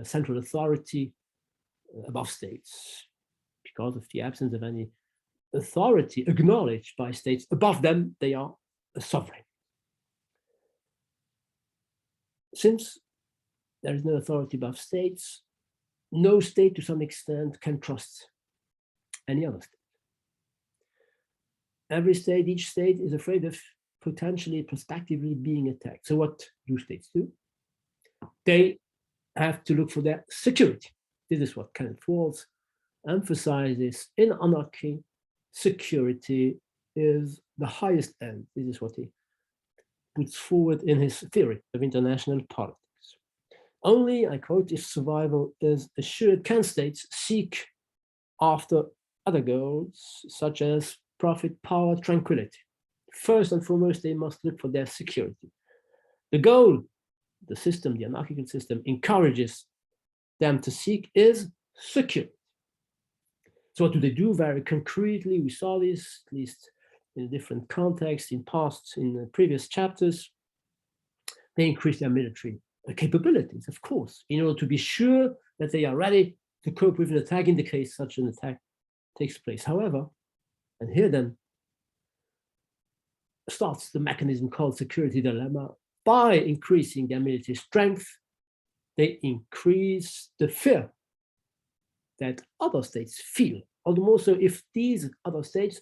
Speaker 1: central authority above states, because of the absence of any authority acknowledged by states above them. They are a sovereign. Since there is no authority above states, no state to some extent can trust any other state. Every state, each state is afraid of potentially, prospectively being attacked. So what do states do? They have to look for their security. This is what Kenneth Waltz emphasizes. In anarchy, security is the highest end. This is what he puts forward in his theory of international politics. Only, I quote, if survival is assured, can states seek after other goals, such as profit, power, tranquility. First and foremost, they must look for their security. The goal, the system, the anarchical system, encourages them to seek is security. So what do they do very concretely? We saw this, at least in a different context, in the previous chapters. They increase their military capabilities, of course, in order to be sure that they are ready to cope with an attack in the case such an attack takes place. However, and here then starts the mechanism called security dilemma. By increasing their military strength, they increase the fear that other states feel, all the more so if these other states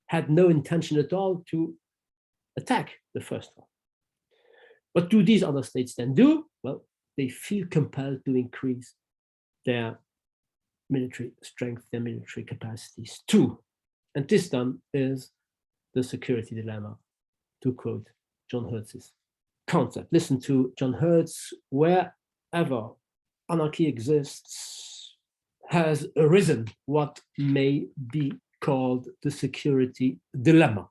Speaker 1: had no intention at all to attack the first one. What do these other states then do? Well, they feel compelled to increase their military strength, their military capacities too. And this then is the security dilemma, to quote John Hertz's concept. Listen to John Hertz: wherever anarchy exists has arisen what may be called the security dilemma.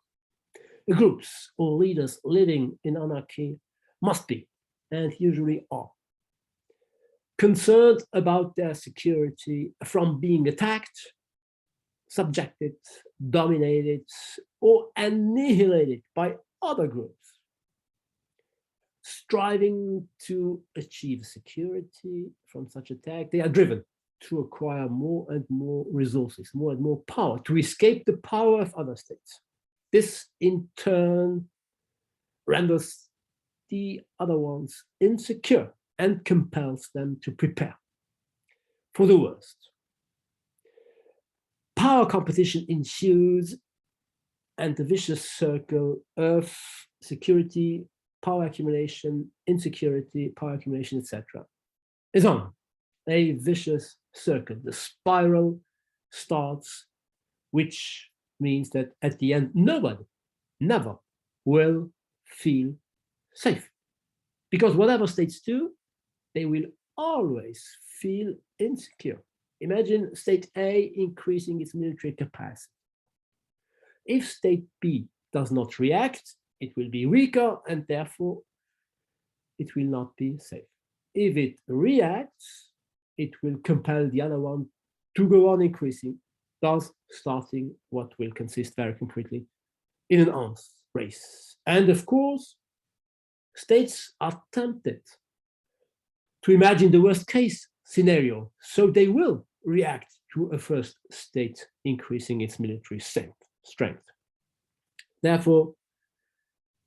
Speaker 1: The groups or leaders living in anarchy must be, and usually are, concerned about their security from being attacked, subjected, dominated, or annihilated by other groups. Striving to achieve security from such attack, they are driven to acquire more and more resources, more and more power, to escape the power of other states. This, in turn, renders the other ones insecure and compels them to prepare for the worst. Power competition ensues, and the vicious circle of security, power accumulation, insecurity, power accumulation, etc., is on. A vicious circle. The spiral starts, which means that at the end, nobody, never will feel safe. Because whatever states do, they will always feel insecure. Imagine state A increasing its military capacity. If state B does not react, it will be weaker and therefore it will not be safe. If it reacts, it will compel the other one to go on increasing, thus starting what will consist very concretely in an arms race. And of course, states are tempted to imagine the worst case scenario, so they will react to a first state increasing its military strength. Therefore,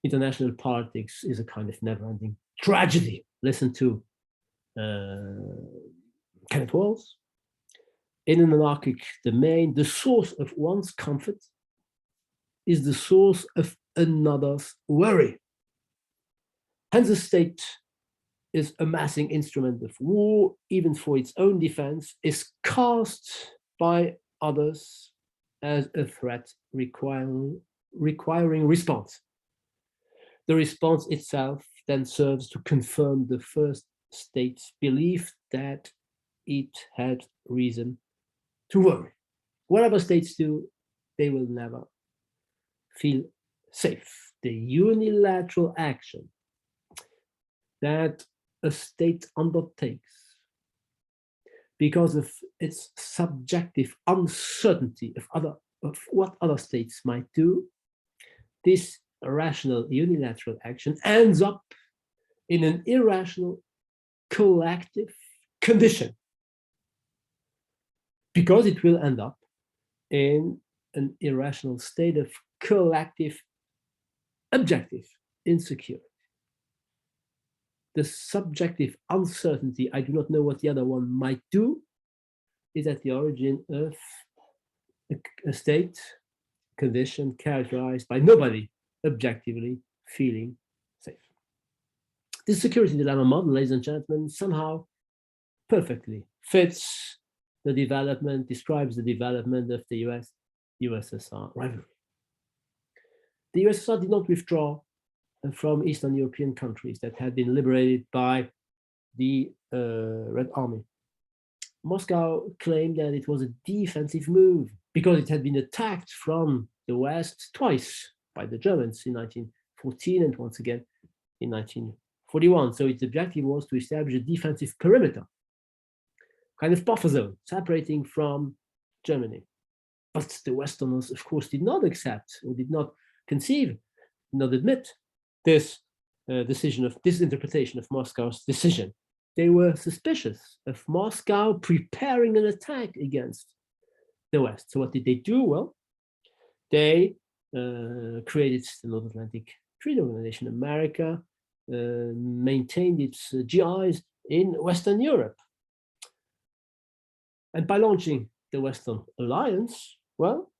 Speaker 1: international politics is a kind of never-ending tragedy. Listen to Kenneth Waltz. In an anarchic domain, the source of one's comfort is the source of another's worry. Hence, the state is amassing instrument of war, even for its own defense, is cast by others as a threat requiring response. The response itself then serves to confirm the first state's belief that it had reason to worry. Whatever states do, they will never feel safe. The unilateral action that a state undertakes because of its subjective uncertainty of what other states might do, this irrational unilateral action ends up in an irrational collective condition, because it will end up in an irrational state of collective objective insecurity. The subjective uncertainty, I do not know what the other one might do, is at the origin of a state condition characterized by nobody objectively feeling safe. This security dilemma model, ladies and gentlemen, somehow perfectly fits the development, describes the development of the USSR rivalry. The USSR did not withdraw from Eastern European countries that had been liberated by the Red Army. Moscow claimed that it was a defensive move because it had been attacked from the West twice by the Germans in 1914 and once again in 1941. So its objective was to establish a defensive perimeter, kind of buffer zone, separating from Germany. But the Westerners, of course, did not accept or did not conceive, did not admit this this interpretation of Moscow's decision. They were suspicious of Moscow preparing an attack against the West. So what did they do? Well, they created the North Atlantic Treaty Organization. America maintained its GIs in Western Europe. And by launching the Western Alliance, well,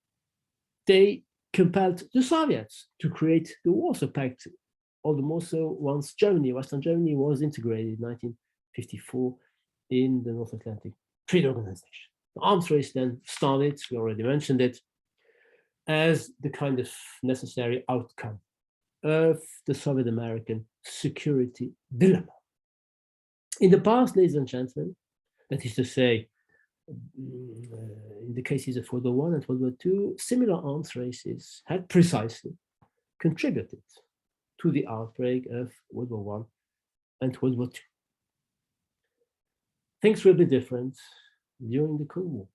Speaker 1: they compelled the Soviets to create the Warsaw Pact, all the more so once Western Germany, was integrated in 1954 in the North Atlantic Treaty Organization. The arms race then started, we already mentioned it, as the kind of necessary outcome of the Soviet-American security dilemma. In the past, ladies and gentlemen, that is to say, in the cases of World War I and World War II, similar arms races had precisely contributed to the outbreak of World War I and World War II. Things will be different during the Cold War.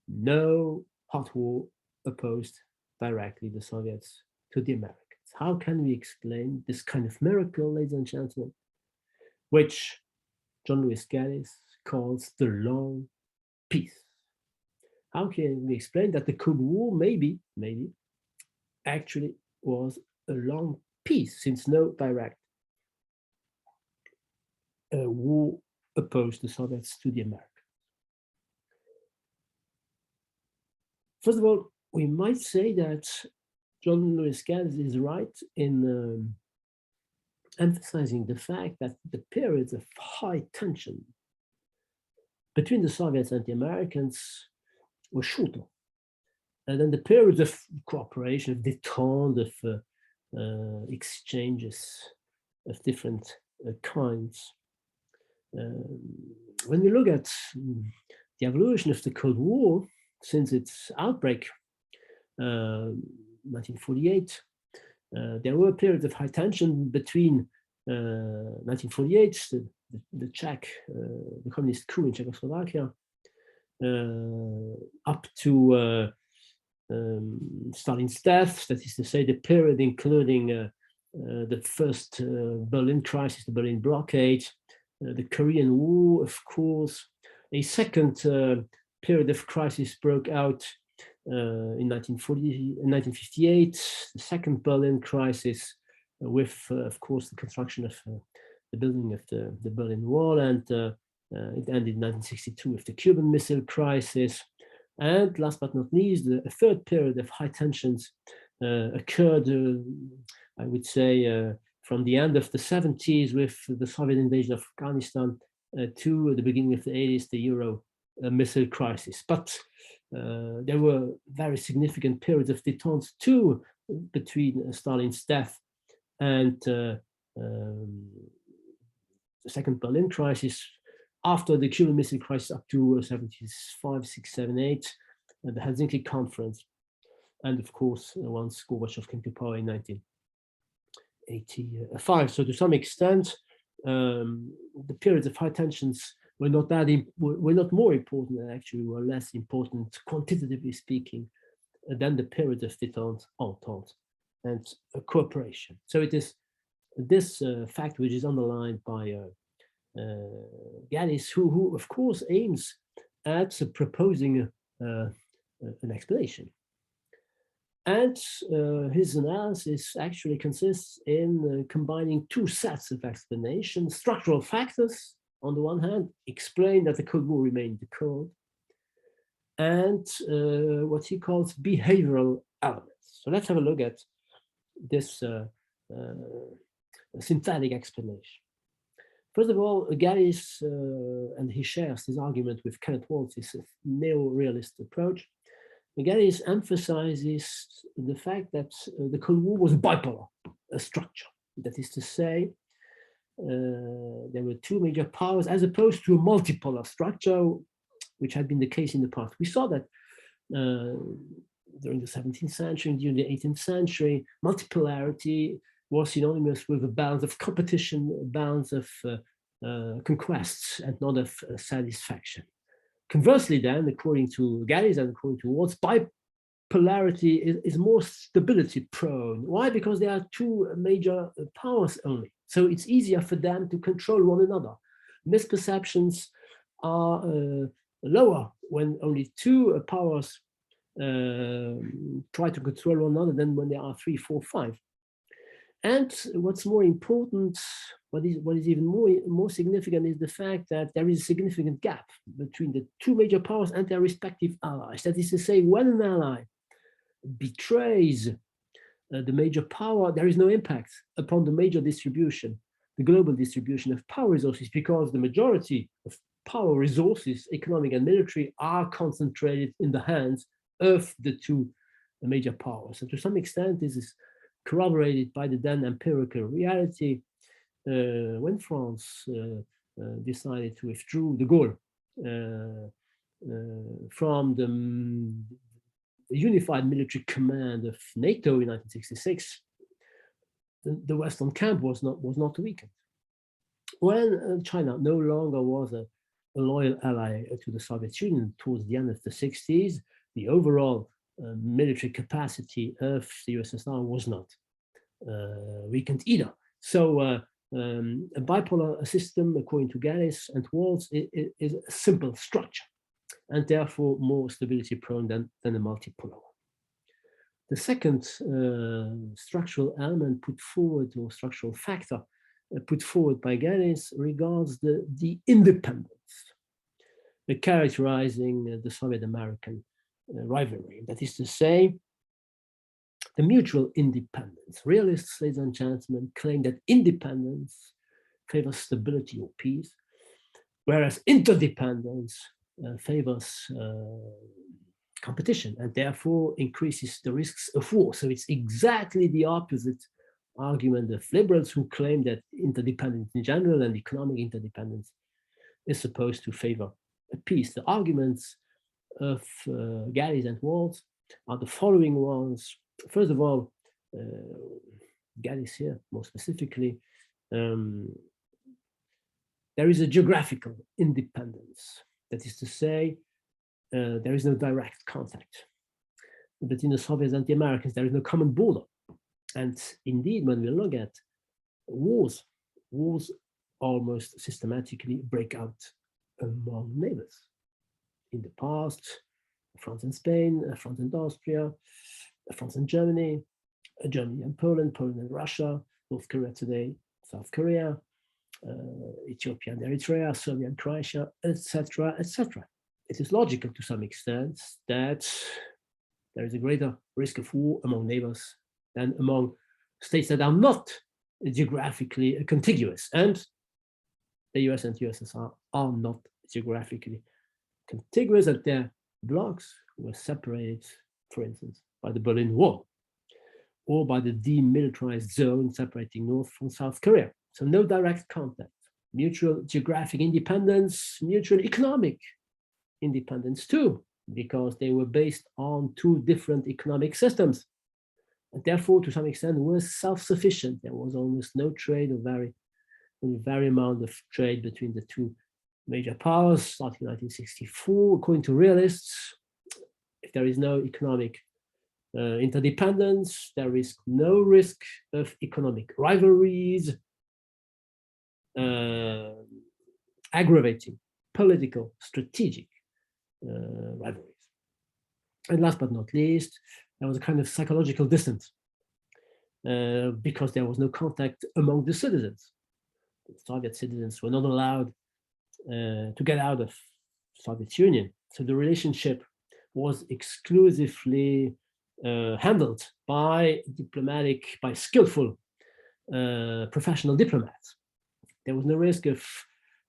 Speaker 1: No hot war opposed directly the Soviets to the Americans. How can we explain this kind of miracle, ladies and gentlemen, which John Lewis Gaddis calls the long peace? How can we explain that the Cold War maybe actually was a long peace, since no direct war opposed the Soviets to the Americans? First of all, we might say that John Lewis Gaddis is right in emphasizing the fact that the periods of high tension between the Soviets and the Americans were shorter. And then the periods of cooperation, of détente, of exchanges of different kinds when we look at the evolution of the Cold War since its outbreak, 1948, there were periods of high tension between 1948, the Czech, the communist coup in Czechoslovakia, up to Stalin's death, that is to say, the period including the first Berlin crisis, the Berlin blockade, the Korean War, of course. A second period of crisis broke out in 1958, the second Berlin crisis, with, of course, the construction of the building of the Berlin Wall, and it ended in 1962 with the Cuban Missile Crisis. And last but not least, a third period of high tensions occurred, I would say, from the end of the 70s with the Soviet invasion of Afghanistan to the beginning of the 80s, the Euro missile crisis. But there were very significant periods of détente too between Stalin's death and the second Berlin crisis, after the Cuban Missile Crisis up to 75, 6, 7, 8, the Helsinki Conference, and of course, once Gorbachev came to power in 1985. So to some extent, the periods of high tensions were not more important, and actually were less important, quantitatively speaking, than the periods of détente, entente, and cooperation. So it is this fact which is underlined by Gaddis, who of course aims at proposing an explanation. And his analysis actually consists in combining two sets of explanations: structural factors, on the one hand, explain that the Cold War remained cold, and what he calls behavioral elements. So let's have a look at this synthetic explanation. First of all, Gaddis, and he shares his argument with Kenneth Waltz, his neo-realist approach. Gaddis emphasizes the fact that the Cold War was a bipolar structure. That is to say, there were two major powers as opposed to a multipolar structure, which had been the case in the past. We saw that during the 17th century and during the 18th century, multipolarity was synonymous with a balance of competition, a balance of conquests, and not of satisfaction. Conversely, then, according to Gaddis and according to Waltz, bipolarity is more stability prone. Why? Because there are two major powers only. So it's easier for them to control one another. Misperceptions are lower when only two powers try to control one another than when there are 3, 4, 5. And what's more important, what is even more significant, is the fact that there is a significant gap between the two major powers and their respective allies. That is to say, when an ally betrays the major power, there is no impact upon the major distribution, the global distribution of power resources, because the majority of power resources, economic and military, are concentrated in the hands of the two major powers. And to some extent, this is corroborated by the then empirical reality when France decided to withdraw de Gaulle from the unified military command of NATO in 1966. The Western camp was not weakened. When China no longer was a loyal ally to the Soviet Union towards the end of the 60s, the overall military capacity of the USSR was not weakened either. So a bipolar system, according to Gaddis and Waltz, is a simple structure, and therefore more stability prone than a multipolar one. The second structural element put forward, or structural factor put forward by Gaddis, regards the independence characterizing the Soviet-American rivalry. That is to say, the mutual independence. Realists, ladies and gentlemen, claim that independence favors stability or peace, whereas interdependence favors competition and therefore increases the risks of war. So it's exactly the opposite argument of liberals, who claim that interdependence in general and economic interdependence is supposed to favor a peace. The arguments of Gaddis and Waltz are the following ones. First of all, Gaddis here, more specifically, there is a geographical independence. That is to say, there is no direct contact. But in the Soviets and the Americans, there is no common border. And indeed, when we look at wars almost systematically break out among neighbors. In the past, France and Spain, France and Austria, France and Germany, Germany and Poland, Poland and Russia, North Korea today, South Korea, Ethiopia and Eritrea, Serbia and Croatia, etc., etc. It is logical to some extent that there is a greater risk of war among neighbors than among states that are not geographically contiguous. And the US and USSR are not geographically contiguous, and their blocks were separated, for instance, by the Berlin Wall or by the demilitarized zone separating North from South Korea. So no direct contact, mutual geographic independence, mutual economic independence too, because they were based on two different economic systems. And therefore, to some extent, were self-sufficient. There was almost no trade or very amount of trade between the two major powers starting in 1964. According to realists, if there is no economic interdependence, there is no risk of economic rivalries, aggravating political, strategic rivalries. And last but not least, there was a kind of psychological distance because there was no contact among the citizens. The Soviet citizens were not allowed to get out of Soviet Union. So the relationship was exclusively handled by skillful professional diplomats. There was no risk of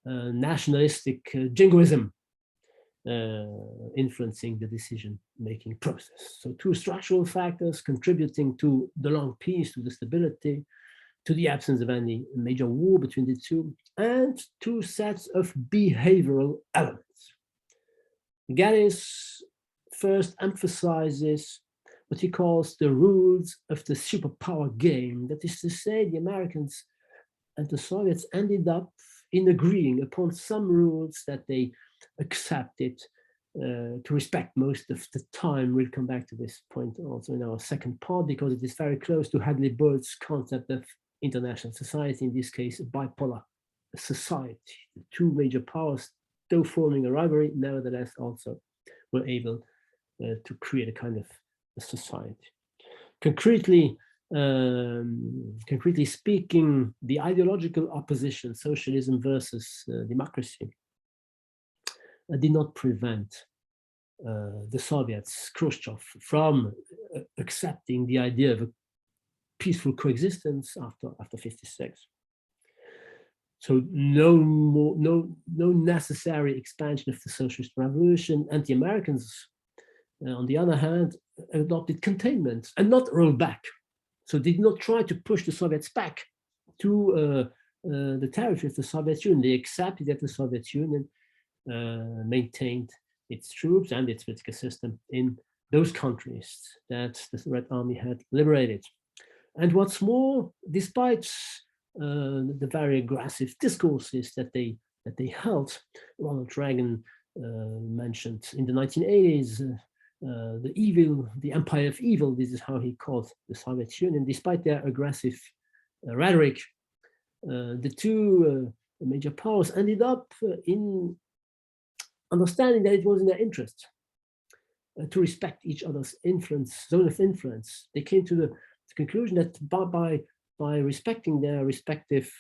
Speaker 1: nationalistic jingoism influencing the decision-making process. So two structural factors contributing to the long peace, to the stability, to the absence of any major war between the two, and two sets of behavioral elements. Gaddis first emphasizes what he calls the rules of the superpower game. That is to say, the Americans and the Soviets ended up in agreeing upon some rules that they accepted to respect most of the time. We'll come back to this point also in our second part, because it is very close to Hadley Burt's concept of international society, in this case, a bipolar society. The two major powers, though forming a rivalry, nevertheless also were able to create a kind of a society. Concretely speaking, the ideological opposition, socialism versus democracy, did not prevent the Soviets, Khrushchev, from accepting the idea of a peaceful coexistence after 56. So no necessary expansion of the socialist revolution. And the Americans, on the other hand, adopted containment and not roll back. So did not try to push the Soviets back to the territory of the Soviet Union. They accepted that the Soviet Union maintained its troops and its political system in those countries that the Red Army had liberated. And what's more, despite the very aggressive discourses that they held, Ronald Reagan mentioned in the 1980s, the empire of evil, this is how he called the Soviet Union. Despite their aggressive rhetoric, the two major powers ended up in understanding that it was in their interest to respect each other's zone of influence. They came to the conclusion that by respecting their respective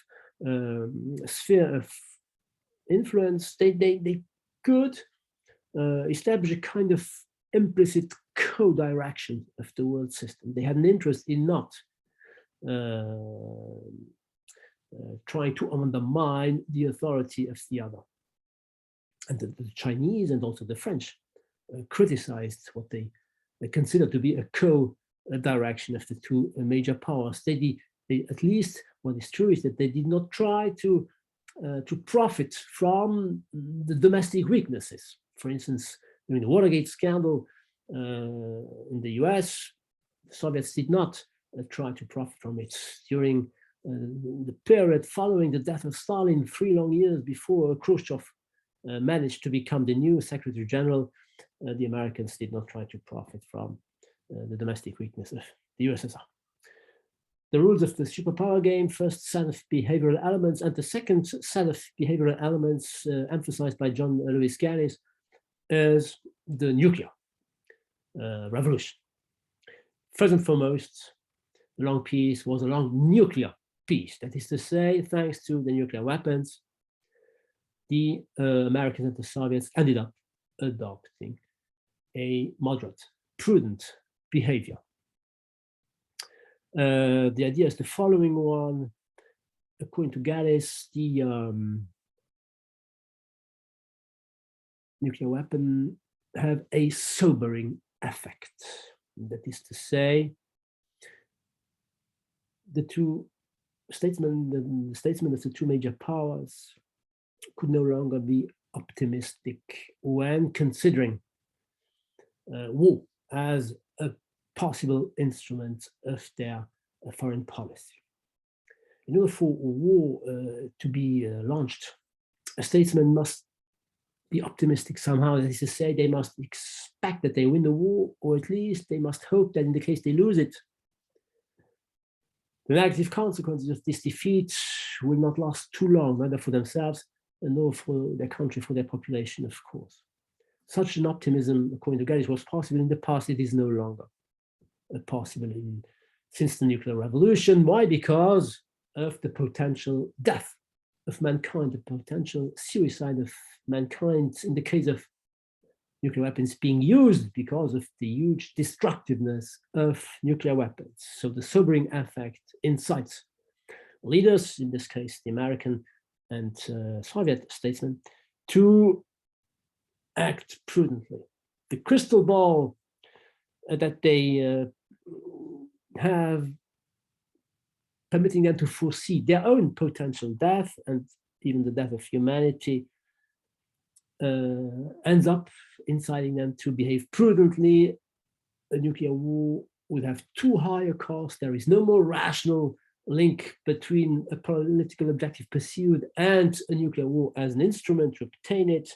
Speaker 1: sphere of influence, they could establish a kind of implicit co-direction of the world system. They had an interest in not trying to undermine the authority of the other. And the Chinese and also the French criticized what they considered to be a co-direction of the two major powers. They, at least what is true is that they did not try to to profit from the domestic weaknesses. For instance, during the Watergate scandal in the US, the Soviets did not try to profit from it. During the period following the death of Stalin, 3 long years before Khrushchev managed to become the new Secretary General, the Americans did not try to profit from the domestic weakness of the USSR. The rules of the superpower game, first set of behavioral elements, and the second set of behavioral elements emphasized by John Lewis Gaddis is the nuclear revolution. First and foremost, the long peace was a long nuclear peace. That is to say, thanks to the nuclear weapons, the Americans and the Soviets ended up adopting a moderate, prudent behavior. The idea is the following one. According to Gaddis, the nuclear weapon have a sobering effect. That is to say, the statesmen of the two major powers could no longer be optimistic when considering war as a possible instrument of their foreign policy. In order for war to be launched, a statesman must be optimistic somehow. That is to say, they must expect that they win the war, or at least they must hope that in the case they lose it, the negative consequences of this defeat will not last too long, neither for themselves nor for their country, for their population, of course. Such an optimism, according to Gaddis, was possible in the past. It is no longer possible since the nuclear revolution. Why? Because of the potential death of mankind, the potential suicide of mankind in the case of nuclear weapons being used, because of the huge destructiveness of nuclear weapons. So the sobering effect incites leaders, in this case the American and Soviet statesmen, to act prudently. The crystal ball that they have, permitting them to foresee their own potential death and even the death of humanity, ends up inciting them to behave prudently. A nuclear war would have too high a cost. There is no more rational link between a political objective pursued and a nuclear war as an instrument to obtain it,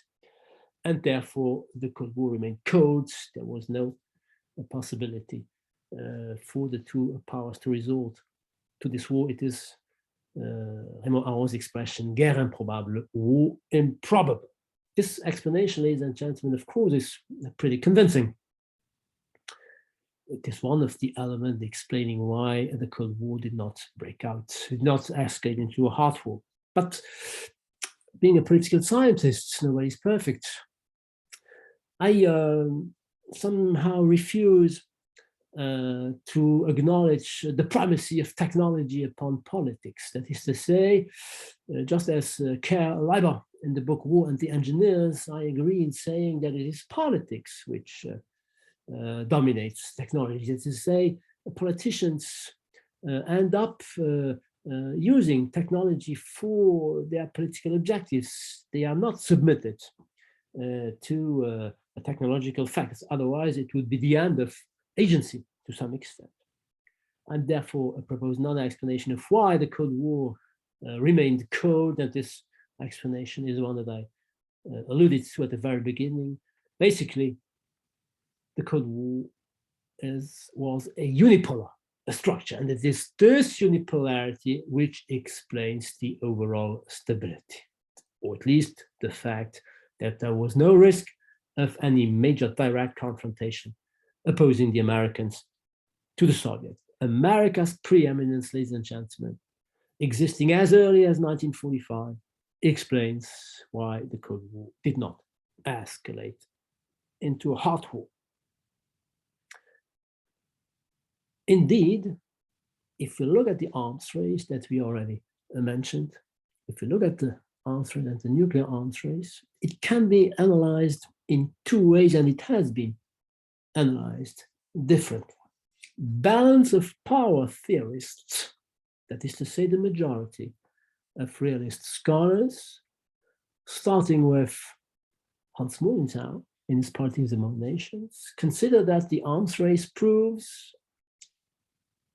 Speaker 1: and therefore the Cold War remained cold. There was no possibility for the two powers to resort to this war. It is Raymond Aron's expression, guerre improbable, war improbable. This explanation, ladies and gentlemen, of course, is pretty convincing. It is one of the elements explaining why the Cold War did not break out, did not escalate into a hard war. But being a political scientist, nobody's perfect. I somehow refuse to acknowledge the primacy of technology upon politics. That is to say, just as Karl Leiber in the book War and the Engineers, I agree in saying that it is politics which dominates technology. That is to say, politicians end up using technology for their political objectives. They are not submitted to technological facts. Otherwise, it would be the end of agency to some extent. And therefore, I propose another explanation of why the Cold War remained cold, and this explanation is one that I alluded to at the very beginning. Basically, the Cold War was a unipolar structure, and it is this unipolarity which explains the overall stability, or at least the fact that there was no risk of any major direct confrontation opposing the Americans to the Soviets. America's preeminence, ladies and gentlemen, existing as early as 1945, explains why the Cold War did not escalate into a hot war. Indeed, if you look at the arms race that we already mentioned, if you look at the arms race and the nuclear arms race, it can be analyzed in two ways, and it has been analyzed differently. Balance of power theorists, that is to say the majority, of realist scholars, starting with Hans Morgenthau in his Politics Among Nations, consider that the arms race proves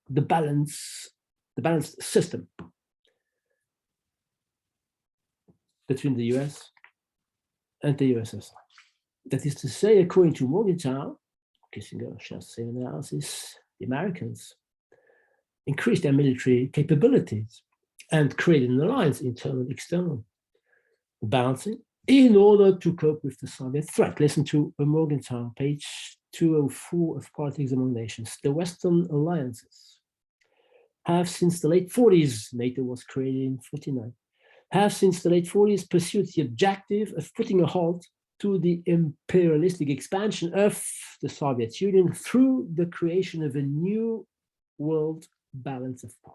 Speaker 1: the balanced system between the US and the USSR. That is to say, according to Morgenthau, Kissinger shares the same analysis, the Americans increased their military capabilities and created an alliance, internal and external, balancing, in order to cope with the Soviet threat. Listen to Morgenthau, page 204 of Politics Among Nations. The Western alliances have since the late 40s, NATO was created in 49, have since the late 40s pursued the objective of putting a halt to the imperialistic expansion of the Soviet Union through the creation of a new world balance of power.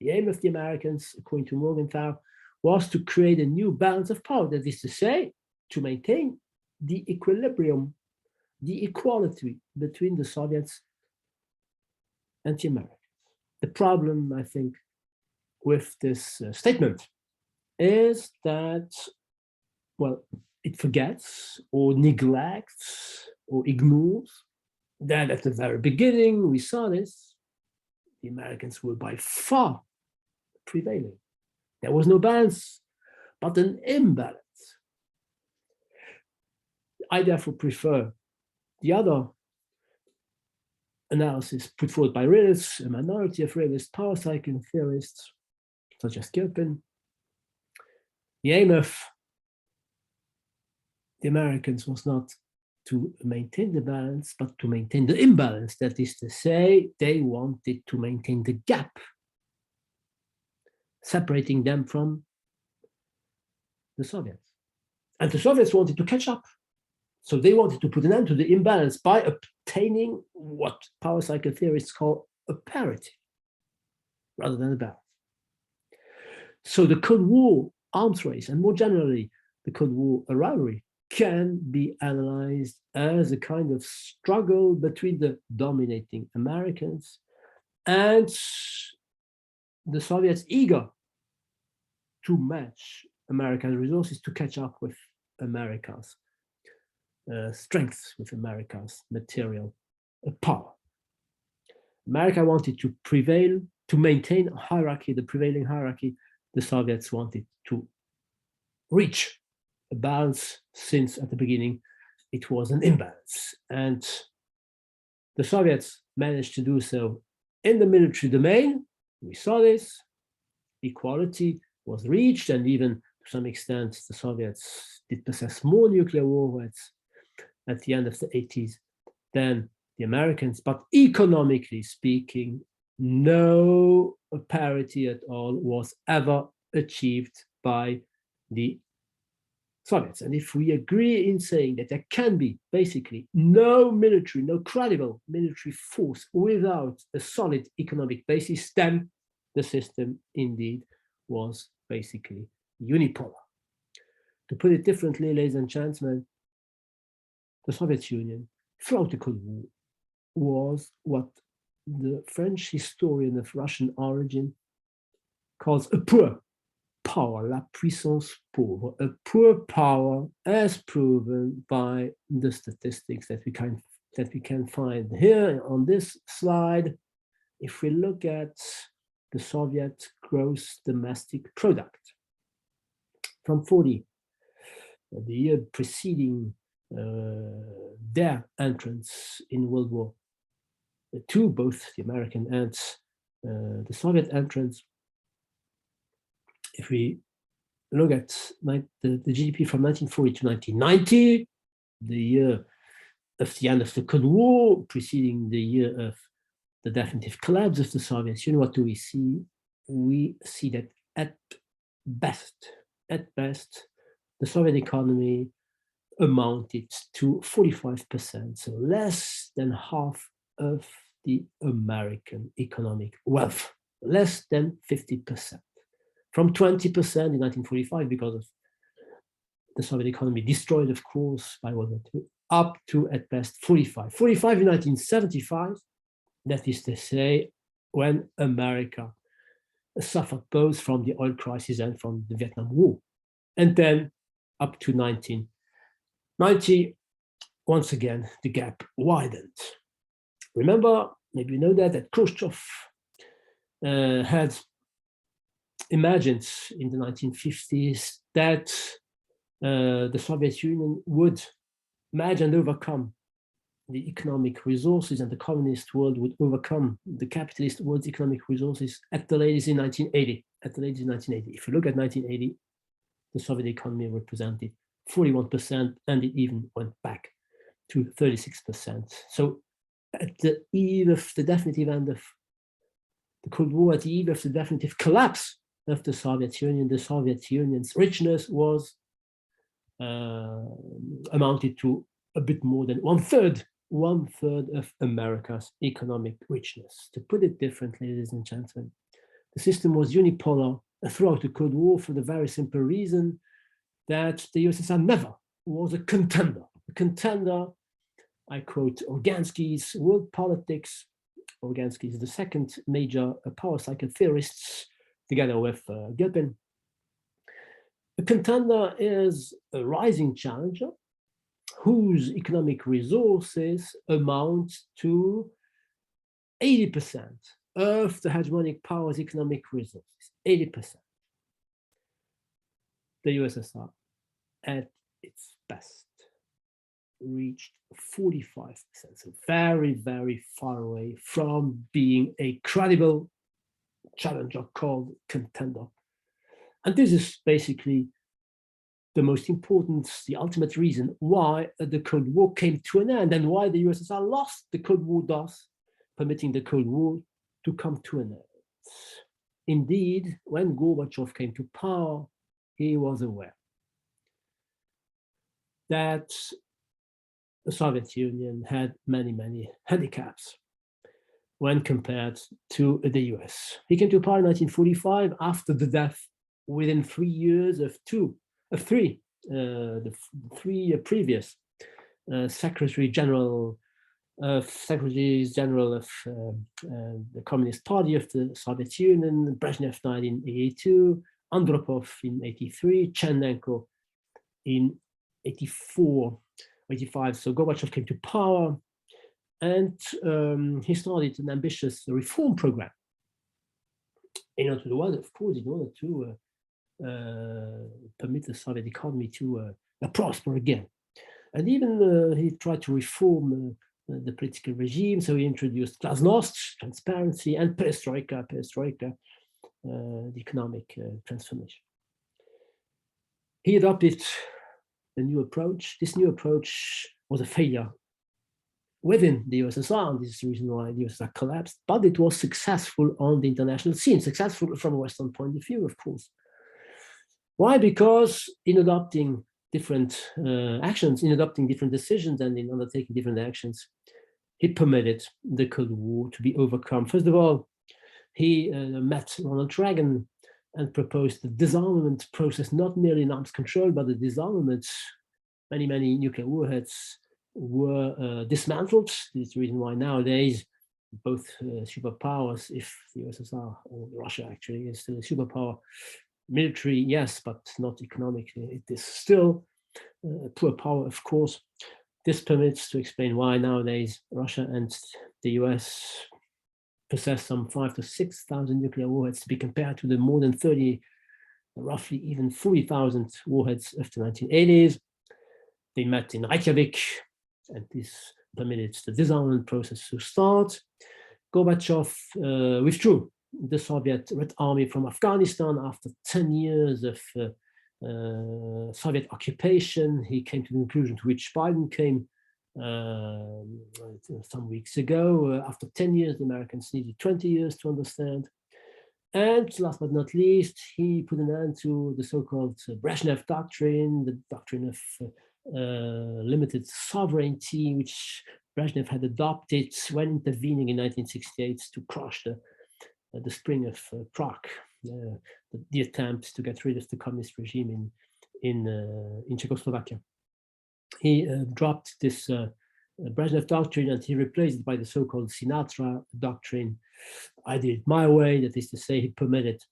Speaker 1: The aim of the Americans, according to Morgenthau, was to create a new balance of power, that is to say, to maintain the equilibrium, the equality between the Soviets and the Americans. The problem, I think, with this statement is that, well, it forgets or neglects or ignores that at the very beginning, we saw this, the Americans were by far prevailing. There was no balance, but an imbalance. I therefore prefer the other analysis put forward by realists, a minority of realist power cycle theorists, such as Kirpin. The aim of the Americans was not to maintain the balance, but to maintain the imbalance. That is to say, they wanted to maintain the gap, separating them from the Soviets. And the Soviets wanted to catch up. So they wanted to put an end to the imbalance by obtaining what power cycle theorists call a parity, rather than a balance. So the Cold War arms race, and more generally, the Cold War rivalry, can be analyzed as a kind of struggle between the dominating Americans and the Soviets eager to match America's resources, to catch up with America's strengths, with America's material power. America wanted to prevail, to maintain a hierarchy, the prevailing hierarchy. The Soviets wanted to reach a balance, since at the beginning it was an imbalance. And the Soviets managed to do so in the military domain. We saw this. Equality was reached, and even to some extent, the Soviets did possess more nuclear warheads at the end of the 80s than the Americans. But economically speaking, no parity at all was ever achieved by the Soviets. And if we agree in saying that there can be basically no credible military force without a solid economic basis, then the system indeed was basically unipolar. To put it differently, ladies and gentlemen, the Soviet Union throughout the Cold War was what the French historian of Russian origin calls a poor power, la puissance pauvre, a poor power, as proven by the statistics that we can find here on this slide. If we look at the Soviet gross domestic product from 40, the year preceding their entrance in World War II, both the American and the Soviet entrance. If we look at the GDP from 1940 to 1990, the year of the end of the Cold War, preceding the year of the definitive collapse of the Soviet Union, what do we see? We see that at best, the Soviet economy amounted to 45%, so less than half of the American economic wealth, less than 50%. From 20% in 1945, because of the Soviet economy destroyed, of course, by World War II, up to at best 45. 45 in 1975, that is to say, when America suffered both from the oil crisis and from the Vietnam War. And then up to 1990, once again, the gap widened. Remember, maybe you know that Khrushchev had imagined in the 1950s that the Soviet Union would manage and overcome the economic resources, and the communist world would overcome the capitalist world's economic resources at the latest in 1980. At the latest in 1980. If you look at 1980, the Soviet economy represented 41%, and it even went back to 36%. So at the eve of the definitive end of the Cold War, at the eve of the definitive collapse of the Soviet Union's richness was amounted to a bit more than one third of America's economic richness. To put it differently, ladies and gentlemen, the system was unipolar throughout the Cold War for the very simple reason that the USSR never was a contender. A contender, I quote Organsky's World Politics. Organsky is the second major power cycle theorist, together with Gilpin. A contender is a rising challenger whose economic resources amount to 80% of the hegemonic power's economic resources, 80%. The USSR, at its best, reached 45%, so very, very far away from being a credible challenger called contender. And this is basically the most important, the ultimate reason why the Cold War came to an end and why the USSR lost the Cold War, thus permitting the Cold War to come to an end. Indeed, when Gorbachev came to power, he was aware that the Soviet Union had many, many handicaps when compared to the US. He came to power in 1945 after the death within 3 years of the three previous Secretaries General of the Communist Party of the Soviet Union. Brezhnev died in 1982, Andropov in 1983, Chernenko in 1984, 1985. So Gorbachev came to power, and he started an ambitious reform program in order to permit the Soviet economy to prosper again. And even he tried to reform the political regime. So he introduced glasnost, transparency, and perestroika, the economic transformation. He adopted a new approach. This new approach was a failure within the USSR, and this is the reason why the USSR collapsed, but it was successful on the international scene, successful from a Western point of view, of course. Why? Because in adopting different actions, in adopting different decisions, and in undertaking different actions, he permitted the Cold War to be overcome. First of all, he met Ronald Reagan and proposed the disarmament process, not merely in arms control, but the disarmament. Many nuclear warheads were dismantled. This is the reason why nowadays both superpowers, if the USSR or Russia actually is still a superpower, military, yes, but not economically. It is still a poor power, of course. This permits to explain why nowadays Russia and the US possess some 5,000 to 6,000 nuclear warheads, to be compared to the more than 30, roughly even 40,000 warheads of the 1980s. They met in Reykjavik, and this permitted the disarmament process to start. Gorbachev withdrew the Soviet Red Army from Afghanistan after 10 years of Soviet occupation. He came to the conclusion to which Biden came some weeks ago. After 10 years, the Americans needed 20 years to understand. And last but not least, he put an end to the so-called Brezhnev doctrine, the doctrine of limited sovereignty, which Brezhnev had adopted when intervening in 1968 to crush the Spring of Prague, the attempt to get rid of the communist regime in Czechoslovakia. He dropped this Brezhnev doctrine, and he replaced it by the so-called Sinatra doctrine. I did it my way, that is to say, he permitted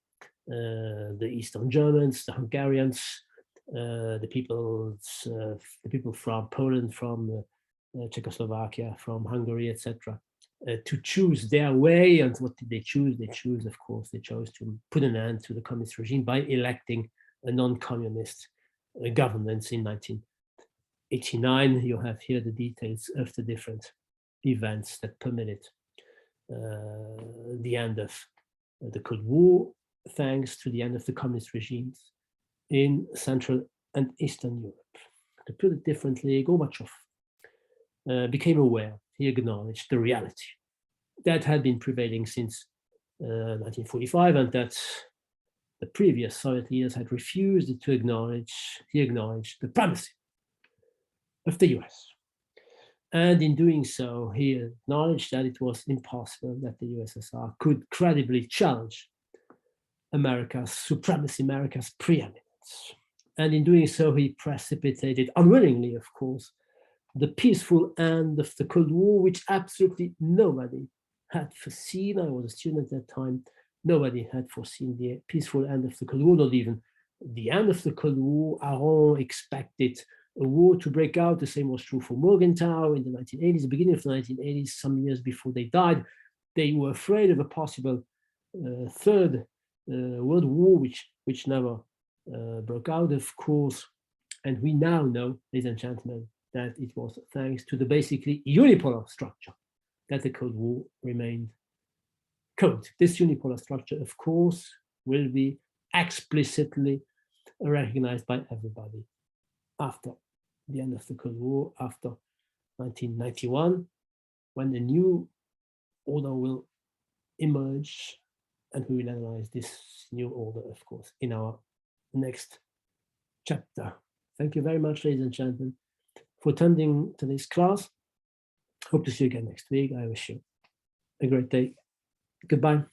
Speaker 1: the Eastern Germans, the Hungarians, the people from Poland, from Czechoslovakia, from Hungary, etc., to choose their way. And what did they choose? They chose, of course, they chose to put an end to the communist regime by electing a non-communist government in 1989. You have here the details of the different events that permitted the end of the Cold War, thanks to the end of the communist regimes in Central and Eastern Europe. To put it differently, Gorbachev became aware, he acknowledged the reality that had been prevailing since 1945, and that the previous Soviet leaders had refused to acknowledge. He acknowledged the primacy of the US. And in doing so, he acknowledged that it was impossible that the USSR could credibly challenge America's supremacy, America's preeminence. And in doing so, he precipitated, unwillingly, of course, the peaceful end of the Cold War, which absolutely nobody had foreseen. I was a student at that time. Nobody had foreseen the peaceful end of the Cold War, not even the end of the Cold War. Aron expected a war to break out. The same was true for Morgenthau in the 1980s, the beginning of the 1980s, some years before they died. They were afraid of a possible third World War, which never broke out, of course. And we now know, ladies and gentlemen, that it was thanks to the basically unipolar structure that the Cold War remained cold. This unipolar structure, of course, will be explicitly recognized by everybody after the end of the Cold War, after 1991, when a new order will emerge, and we will analyze this new order, of course, in our next chapter. Thank you very much, ladies and gentlemen, for attending today's class. Hope to see you again next week. I wish you a great day. Goodbye.